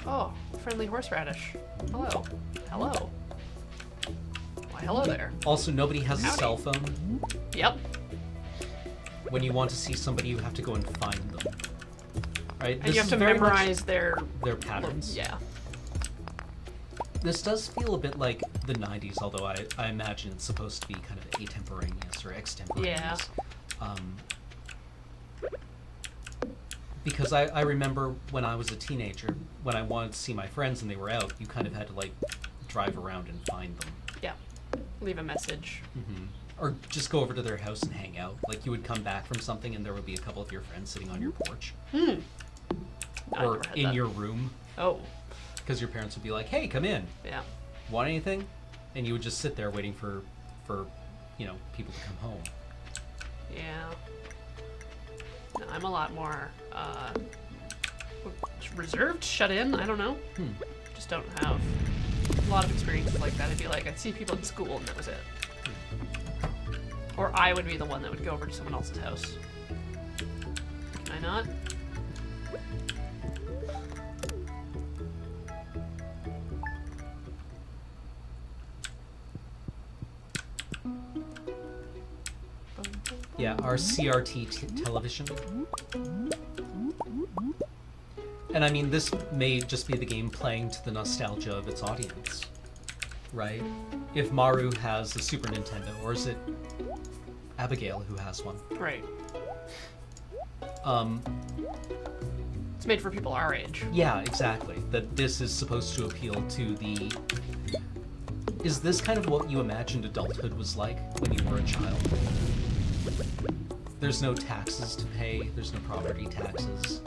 Oh, friendly horseradish. Hello. Hello. Why, hello there. Also, nobody has a Howdy. cell phone. Yep. When you want to see somebody, you have to go and find them. Right? And you have to very much memorize their their patterns. Yeah. This does feel a bit like the 90s, although I imagine it's supposed to be kind of atemporaneous or extemporaneous. Yeah. Because I remember when I was a teenager, when I wanted to see my friends and they were out, you kind of had to like drive around and find them. Yeah. Leave a message. Or just go over to their house and hang out. Like you would come back from something and there would be a couple of your friends sitting on your porch. I Or never had in that. your room. Oh. Because your parents would be like, hey, come in. Yeah. Want anything? And you would just sit there waiting for people to come home. Yeah. No, I'm a lot more reserved, shut in. I don't know. Just don't have a lot of experiences like that. I'd be like, I'd see people in school and that was it. Or I would be the one that would go over to someone else's house. Can I not? Yeah, our CRT television. And I mean, this may just be the game playing to the nostalgia of its audience, right? If Maru has a Super Nintendo, or is it Abigail who has one? Right. It's made for people our age. Yeah, exactly. That this is supposed to appeal to the... Is this kind of what you imagined adulthood was like when you were a child? There's no taxes to pay, there's no property taxes.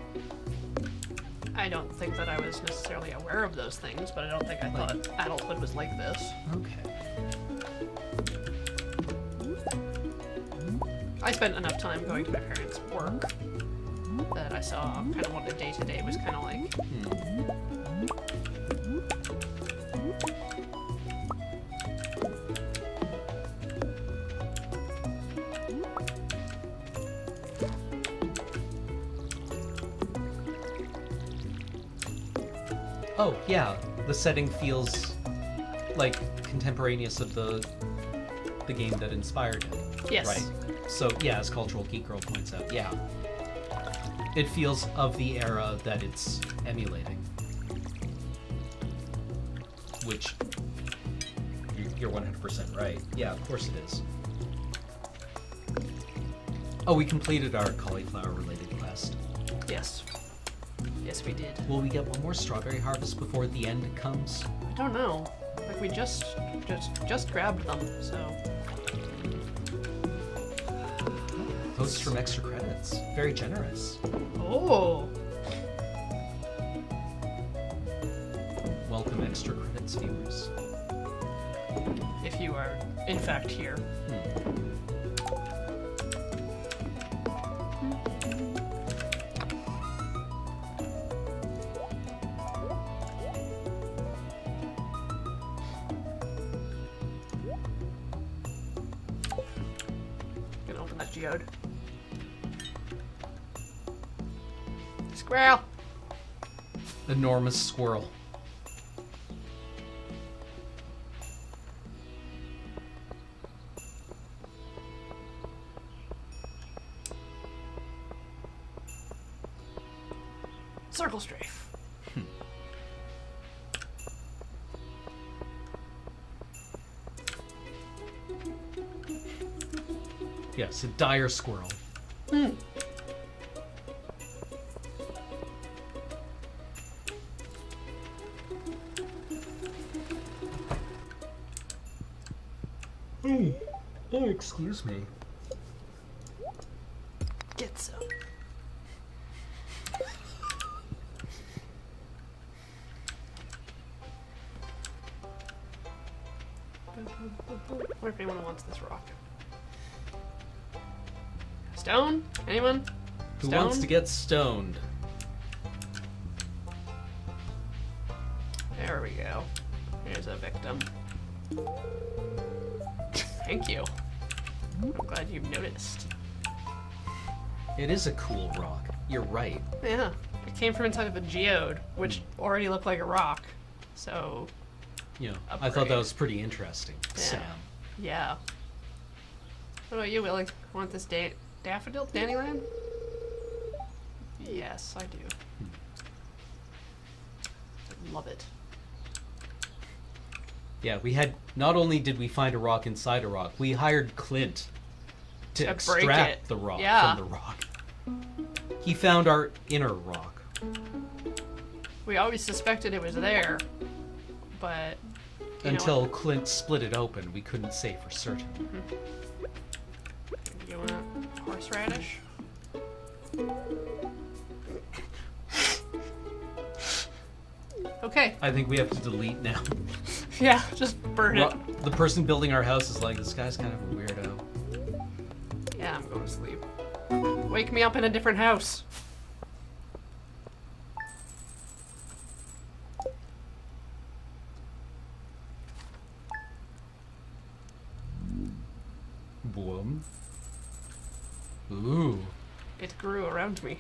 I don't think that I was necessarily aware of those things, but I don't think I thought adulthood was like this. Okay. I spent enough time going to my parents' work that I saw kind of what the day-to-day was kind of like. Oh, yeah. The setting feels like contemporaneous of the game that inspired it. Yes. Right. So, yeah, as Cultural Geek Girl points out, yeah. It feels of the era that it's emulating. Which, you're 100% right. Yeah, of course it is. Oh, we completed our cauliflower-related quest. Yes. Yes, we did. Will we get one more strawberry harvest before the end comes? I don't know. Like we just grabbed them, so. Posts from extra credits. Very generous. Oh. Welcome, extra credits viewers. if you are in fact here. Gonna open that geode. Squirrel! Enormous squirrel. Circle strafe. Yes, a dire squirrel. Oh, excuse me. Get some. What if anyone wants this rock? Stone? Anyone? Who Stone? wants to get stoned? There we go. Here's a victim. Thank you. I'm glad you've noticed. It is a cool rock. You're right. Yeah. It came from inside of a geode, which already looked like a rock. So, You know, I thought Upgrade. that was pretty interesting, Yeah. Sam. yeah. What about you, Willie? Want this daffodil? Dandyland? Yes, I do. I love it. Yeah, we had. Not only did we find a rock inside a rock, we hired Clint to To break extract it. the rock Yeah. from the rock. He found our inner rock. We always suspected it was there, but you know Until Clint split it open, we couldn't say for certain. what? You want horseradish? Okay. I think we have to delete now. Yeah, just burn it. The person building our house is like, this guy's kind of a weirdo. Yeah, I'm going to sleep. Wake me up in a different house. Boom. Ooh. It grew around me.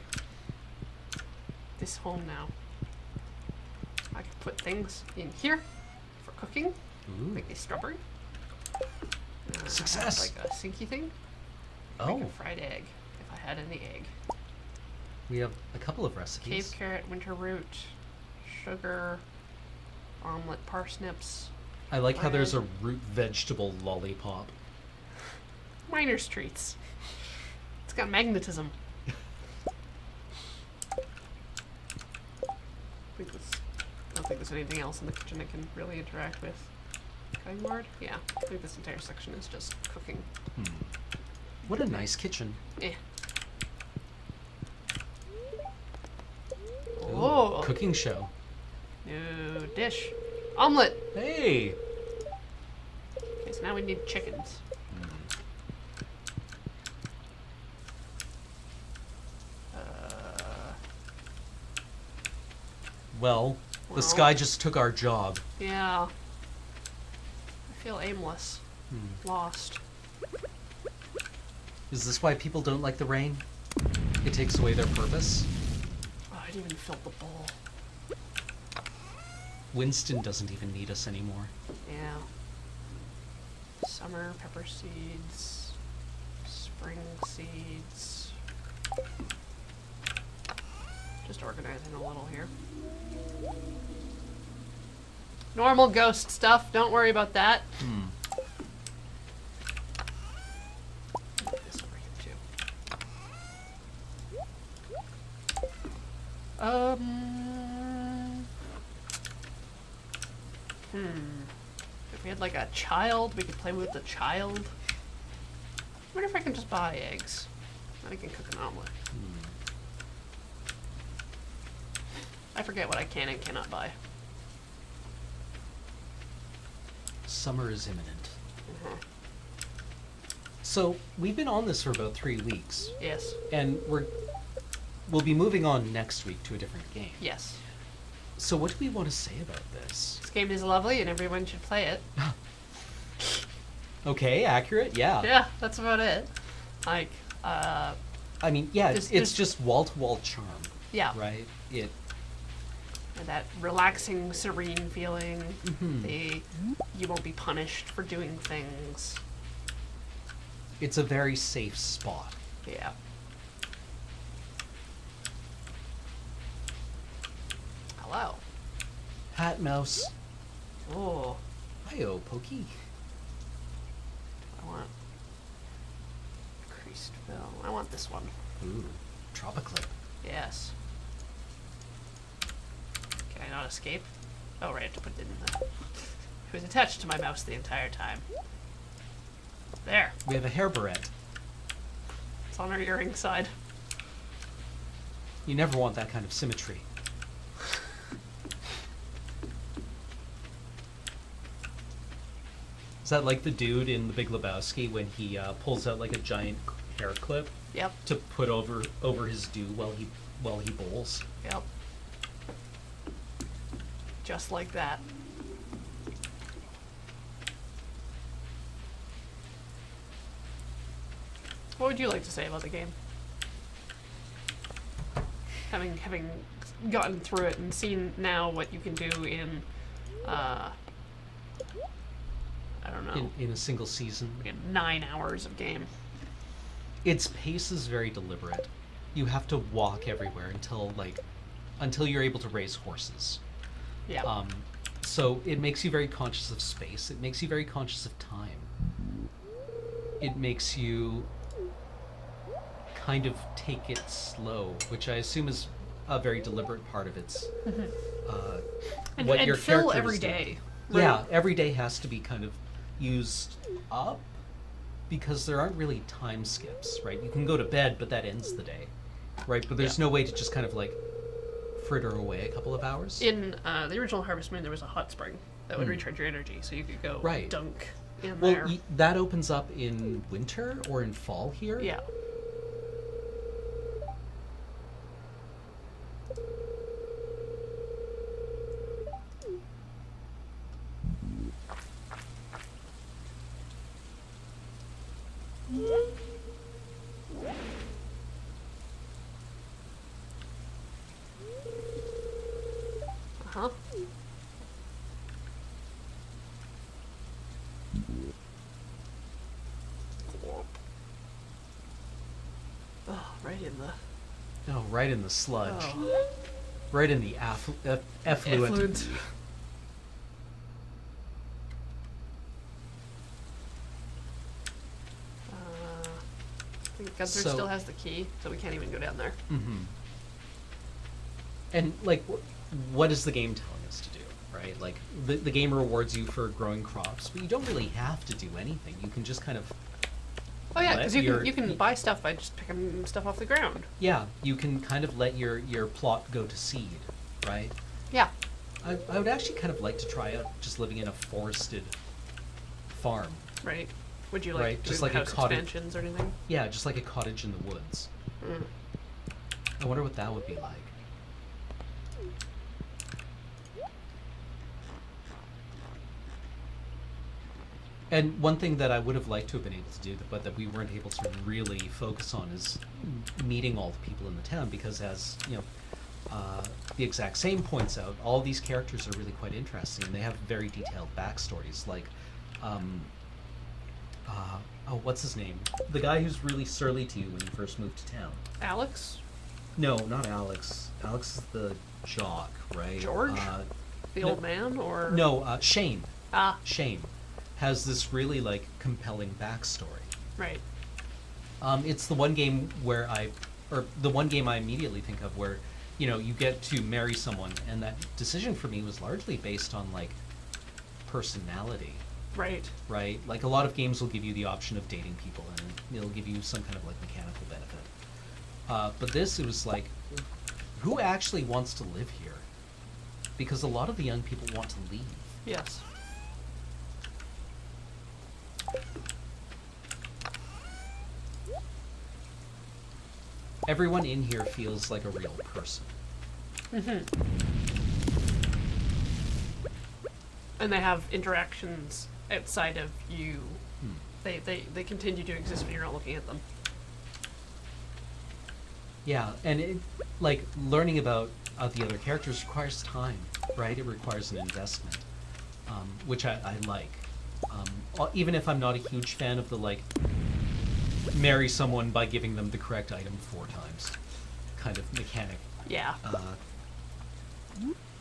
This home now. I can put things in here for cooking, Ooh. like a strawberry. I have, Success. like a sinky thing. Oh, Like a fried egg, if I had any egg. we have a couple of recipes. Cave carrot, winter root, sugar, omelet parsnips, I like how there's a root vegetable lollipop. miner's treats. It's got magnetism. I don't think there's anything else in the kitchen I can really interact with. Cutting board? Yeah, I think this entire section is just cooking. What a nice kitchen. Eh. Ooh, Oh, Cooking show. new dish. Omelet! Hey! Okay, so now we need chickens. Well, the Well. sky just took our job. Yeah. I feel aimless. Lost. Is this why people don't like the rain? It takes away their purpose? Oh, I didn't even fill the bowl. Winston doesn't even need us anymore. Yeah. Summer pepper seeds. Spring seeds. Just organizing a little here. Normal ghost stuff. Don't worry about that. This over here too. If we had like a child, we could play with the child. I wonder if I can just buy eggs. Then I can cook an omelet. I forget what I can and cannot buy. Summer is imminent. So we've been on this for about 3 weeks, Yes. and we'll be moving on next week to a different game. Yes. So what do we want to say about this? This game is lovely and everyone should play it. Okay, accurate, yeah. Yeah, that's about it. Like, I mean, yeah, There's- it's just wall-to-wall charm, yeah. right? And that relaxing, serene feeling. Mhm. You won't be punished for doing things. It's a very safe spot. Yeah. Hello. Hat mouse. Oh, Hi-yo, Pokey. I want increased fill. I want this one. Ooh, Tropiclip. Yes. Can I not escape? Oh, right, I have to put it in the... It was attached to my mouse the entire time. There. We have a hair barrette. It's on our earring side. You never want that kind of symmetry. Is that like the dude in The Big Lebowski when he pulls out like a giant hair clip Yep. to put over his do while he bowls? Yep. Just like that. What would you like to say about the game? Having gotten through it and seen now what you can do in, I don't know, In a single season. in 9 hours of game. Its pace is very deliberate. You have to walk everywhere until you're able to raise horses. Yeah. So it makes you very conscious of space. It makes you very conscious of time. It makes you kind of take it slow, which I assume is a very deliberate part of its what your fill character every is doing. day. Yeah, every day has to be kind of used up because there aren't really time skips, right? You can go to bed, but that ends the day, right? But there's Yeah. no way to just kind of like fritter away a couple of hours. In the original Harvest Moon, there was a hot spring that would Hmm. recharge your energy, so you could go Right. dunk in Well, there. that opens up in winter or in fall here. Yeah. Uh-huh. Oh, right in the... Oh, right in the sludge. Oh. Right in the effluent. Effluent. I think Gunther So- still has the key, so we can't even go down there. Mm-hmm. And like, what is the game telling us to do, right? Like, the game rewards you for growing crops, but you don't really have to do anything. You can just kind of, Oh yeah, Let because your- you can buy stuff by just picking stuff off the ground. yeah, you can kind of let your plot go to seed, right? Yeah. I would actually kind of like to try out just living in a forested farm. Right. Would you like Right, doing just like a house cottage. expansions or anything? Yeah, just like a cottage in the woods. Mm. I wonder what that would be like. And one thing that I would have liked to have been able to do, but that we weren't able to really focus on, is meeting all the people in the town. Because, as you know, the exact same points out, all these characters are really quite interesting, and they have very detailed backstories. Like, what's his name? The guy who's really surly to you when you first moved to town. Alex? No, not Alex. Alex is the jock, right? George? The no- old man? Or... No, Shane. Ah, Shane has this really like compelling backstory. right. It's the one game where the one game I immediately think of where, you know, you get to marry someone, and that decision for me was largely based on like personality, Right. right? Like a lot of games will give you the option of dating people, and it'll give you some kind of like mechanical benefit. But this, it was like, who actually wants to live here? Because a lot of the young people want to leave. Yes. everyone in here feels like a real person. And they have interactions outside of you. They continue to exist when you're not looking at them. Yeah, and it, like, learning about the other characters requires time, right? It requires an investment, which I like. Even if I'm not a huge fan of the, like, marry someone by giving them the correct item 4 times kind of mechanic. Yeah.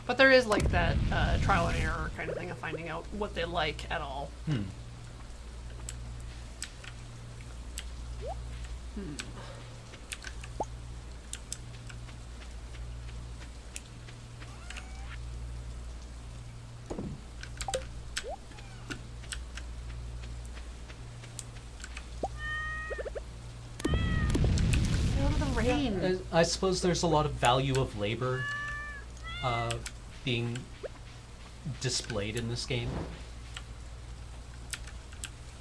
But there is, like, that trial and error kind of thing of finding out what they like at all. Out of the rain. I suppose there's a lot of value of labor being displayed in this game.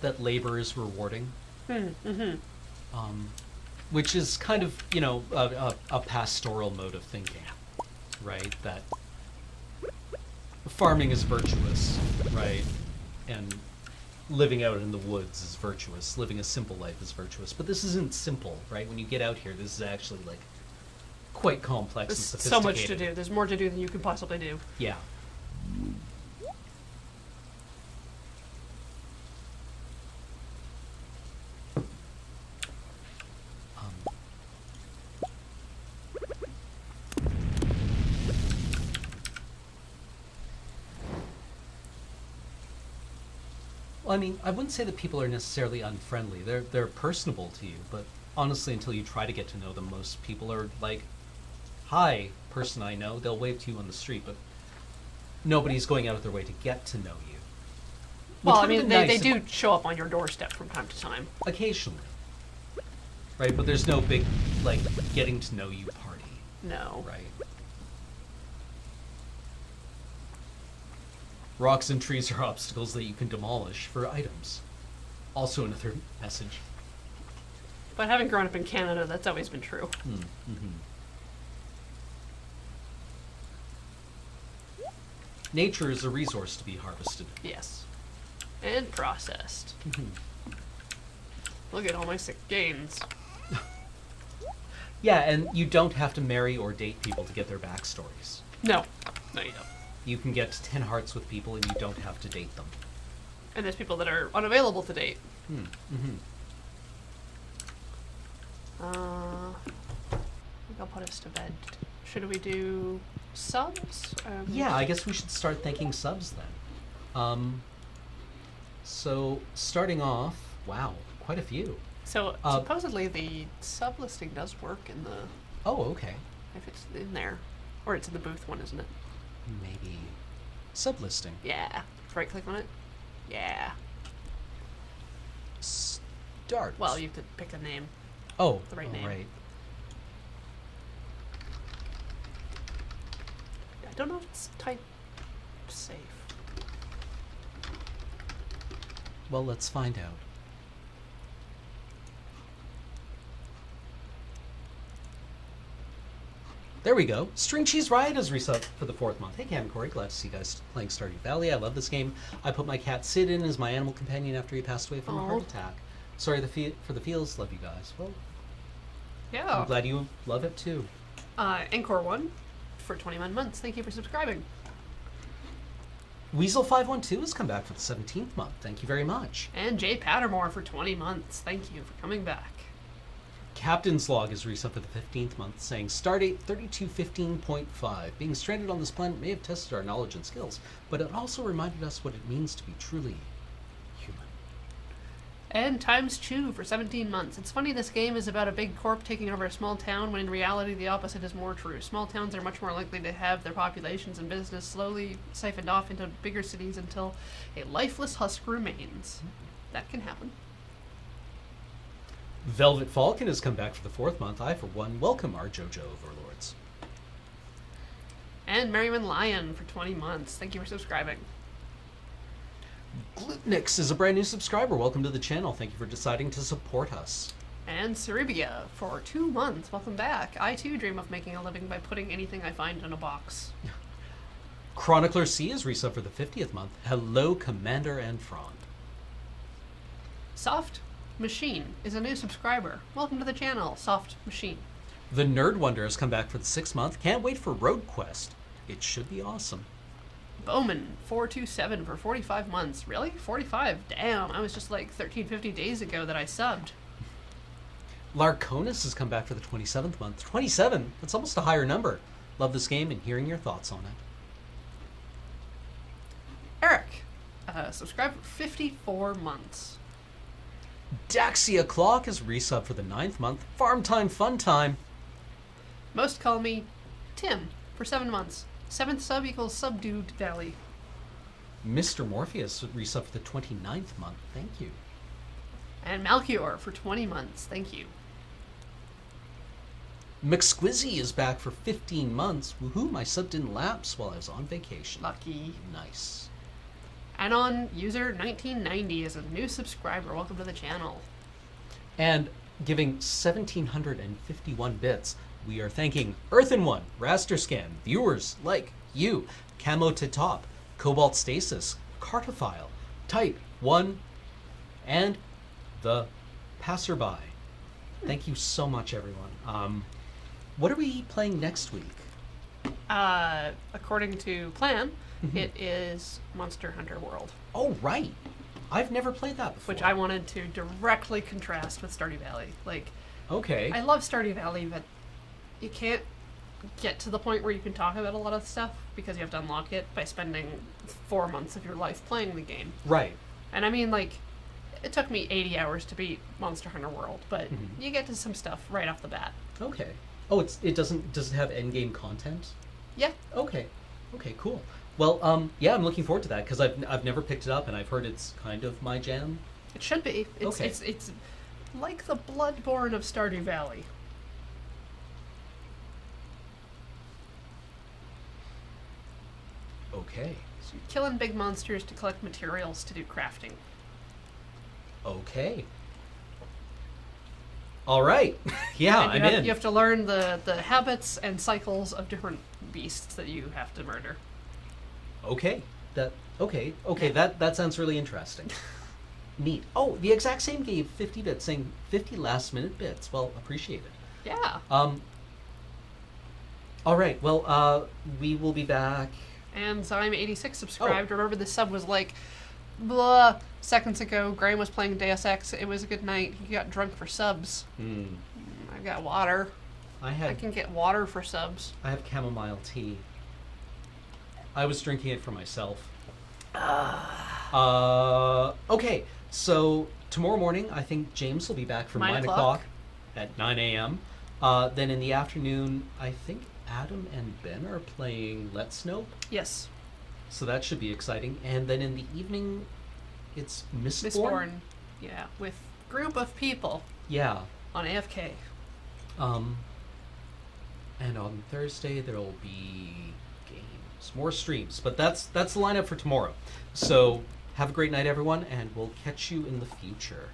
That labor is rewarding. Which is kind of, you know, a pastoral mode of thinking, right? That farming is virtuous, right? And living out in the woods is virtuous. Living a simple life is virtuous. But this isn't simple, right? When you get out here, this is actually, like, quite complex There's and so sophisticated. much to do. There's more to do than you can possibly do. Yeah. Well, I mean, I wouldn't say that people are necessarily unfriendly. They're personable to you, but honestly, until you try to get to know them, most people are like, "Hi, person I know." They'll wave to you on the street, but nobody's going out of their way to get to know you. Well, Which I mean, would've they been nice do if- show up on your doorstep from time to time. occasionally, right? But there's no big like getting to know you party, No. right? Rocks and trees are obstacles that you can demolish for items. Also another message. But having grown up in Canada, that's always been true. Nature is a resource to be harvested. Yes. And processed. Look at all my sick gains. Yeah, and you don't have to marry or date people to get their backstories. No. No, you don't. You can get 10 hearts with people and you don't have to date them. And there's people that are unavailable to date. I think I'll put us to bed. Should we do subs? Yeah, I guess we should start thanking subs then. So, starting off, wow, quite a few. So supposedly the sub listing does work in the Oh, okay. if it's in there, or it's in the booth one, isn't it? Maybe sublisting. Yeah. Right click on it. Yeah. Start. Well, you have to pick a name. Oh, the right name. Right. I don't know if it's type safe. Well, let's find out. There we go. String Cheese Riot has resubbed for the 4th month. Hey, Cam and Corey, glad to see you guys playing Stardew Valley. I love this game. I put my cat Sid in as my animal companion after he passed away from a heart Aw. attack. Sorry for the feels. Love you guys. Well, Yeah. I'm glad you love it too. Encore 1 for 21 months. Thank you for subscribing. Weasel512 has come back for the 17th month. Thank you very much. And Jay Pattermore for 20 months. Thank you for coming back. Captain's Log is resubbed for the 15th month, saying Stardate 3215.5. Being stranded on this planet may have tested our knowledge and skills, but it also reminded us what it means to be truly human. And times 2 for 17 months. It's funny this game is about a big corp taking over a small town when in reality the opposite is more true. Small towns are much more likely to have their populations and business slowly siphoned off into bigger cities until a lifeless husk remains. That can happen. Velvet Falcon has come back for the 4th month. I, for one, welcome our JoJo overlords. And Merriman Lion for 20 months. Thank you for subscribing. Glutnix is a brand new subscriber. Welcome to the channel. Thank you for deciding to support us. And Ceribia for 2 months. Welcome back. I too dream of making a living by putting anything I find in a box. Chronicler C is resubbed for the 50th month. Hello, Commander and Frond. Soft Machine is a new subscriber. Welcome to the channel, Soft Machine. The Nerd Wonder has come back for the 6th month. Can't wait for Road Quest. It should be awesome. Bowman 427 for 45 months. Really? 45? Damn, I was just like 1350 days ago that I subbed. Larconis has come back for the 27th month. 27? That's almost a higher number. Love this game and hearing your thoughts on it. Eric, subscribed for 54 months. Daxia Clock is resubbed for the 9th month. Farm time, fun time. Most call me Tim for 7 months. 7th sub equals Subdued Valley. Mr. Morpheus resubbed for the 29th month. Thank you. And Malchior for 20 months. Thank you. McSquizzy is back for 15 months. Woohoo, my sub didn't lapse while I was on vacation. Lucky. Nice. Anon user 1990 is a new subscriber. Welcome to the channel. And giving 1,751 bits, we are thanking Earthen One, Rasterscan, viewers like you, Camo to Top, Cobalt Stasis, Cartophile, Type 1, and the Passerby. Thank you so much, everyone. What are we playing next week? According to plan, it is Monster Hunter World, Oh, right. I've never played that before. which I wanted to directly contrast with Stardew Valley. Like, Okay. I love Stardew Valley, but you can't get to the point where you can talk about a lot of stuff because you have to unlock it by spending 4 months of your life playing the game. Right. And I mean, like, it took me 80 hours to beat Monster Hunter World, but you get to some stuff right off the bat. Okay. Oh, does it have endgame content? Yeah. Okay. Okay, cool. Well, yeah, I'm looking forward to that because I've never picked it up and I've heard it's kind of my jam. It should be. It's, Okay. it's like the Bloodborne of Stardew Valley. Okay. So you're killing big monsters to collect materials to do crafting. Okay. All right. Yeah, And I'm you have, in. You have to learn the habits and cycles of different beasts that you have to murder. Okay. Okay. That sounds really interesting. Neat. Oh, the exact same gave 50 bits, saying 50 last minute bits. Well, appreciate it. Yeah. All right. Well, we will be back. And Zyme86 subscribed. Remember, the sub was like, blah, seconds ago. Graham was playing Deus Ex. It was a good night. He got drunk for subs. I got water. I can get water for subs. I have chamomile tea. I was drinking it for myself. Okay, so tomorrow morning, I think James will be back from 9 o'clock at 9 a.m. Then in the afternoon, I think Adam and Ben are playing Let's Nope. Yes. So that should be exciting. And then in the evening, it's Mistborn. Mistborn. Yeah, with group of people Yeah. on AFK. And on Thursday there'll be games, more streams. But that's the lineup for tomorrow. So have a great night, everyone, and we'll catch you in the future.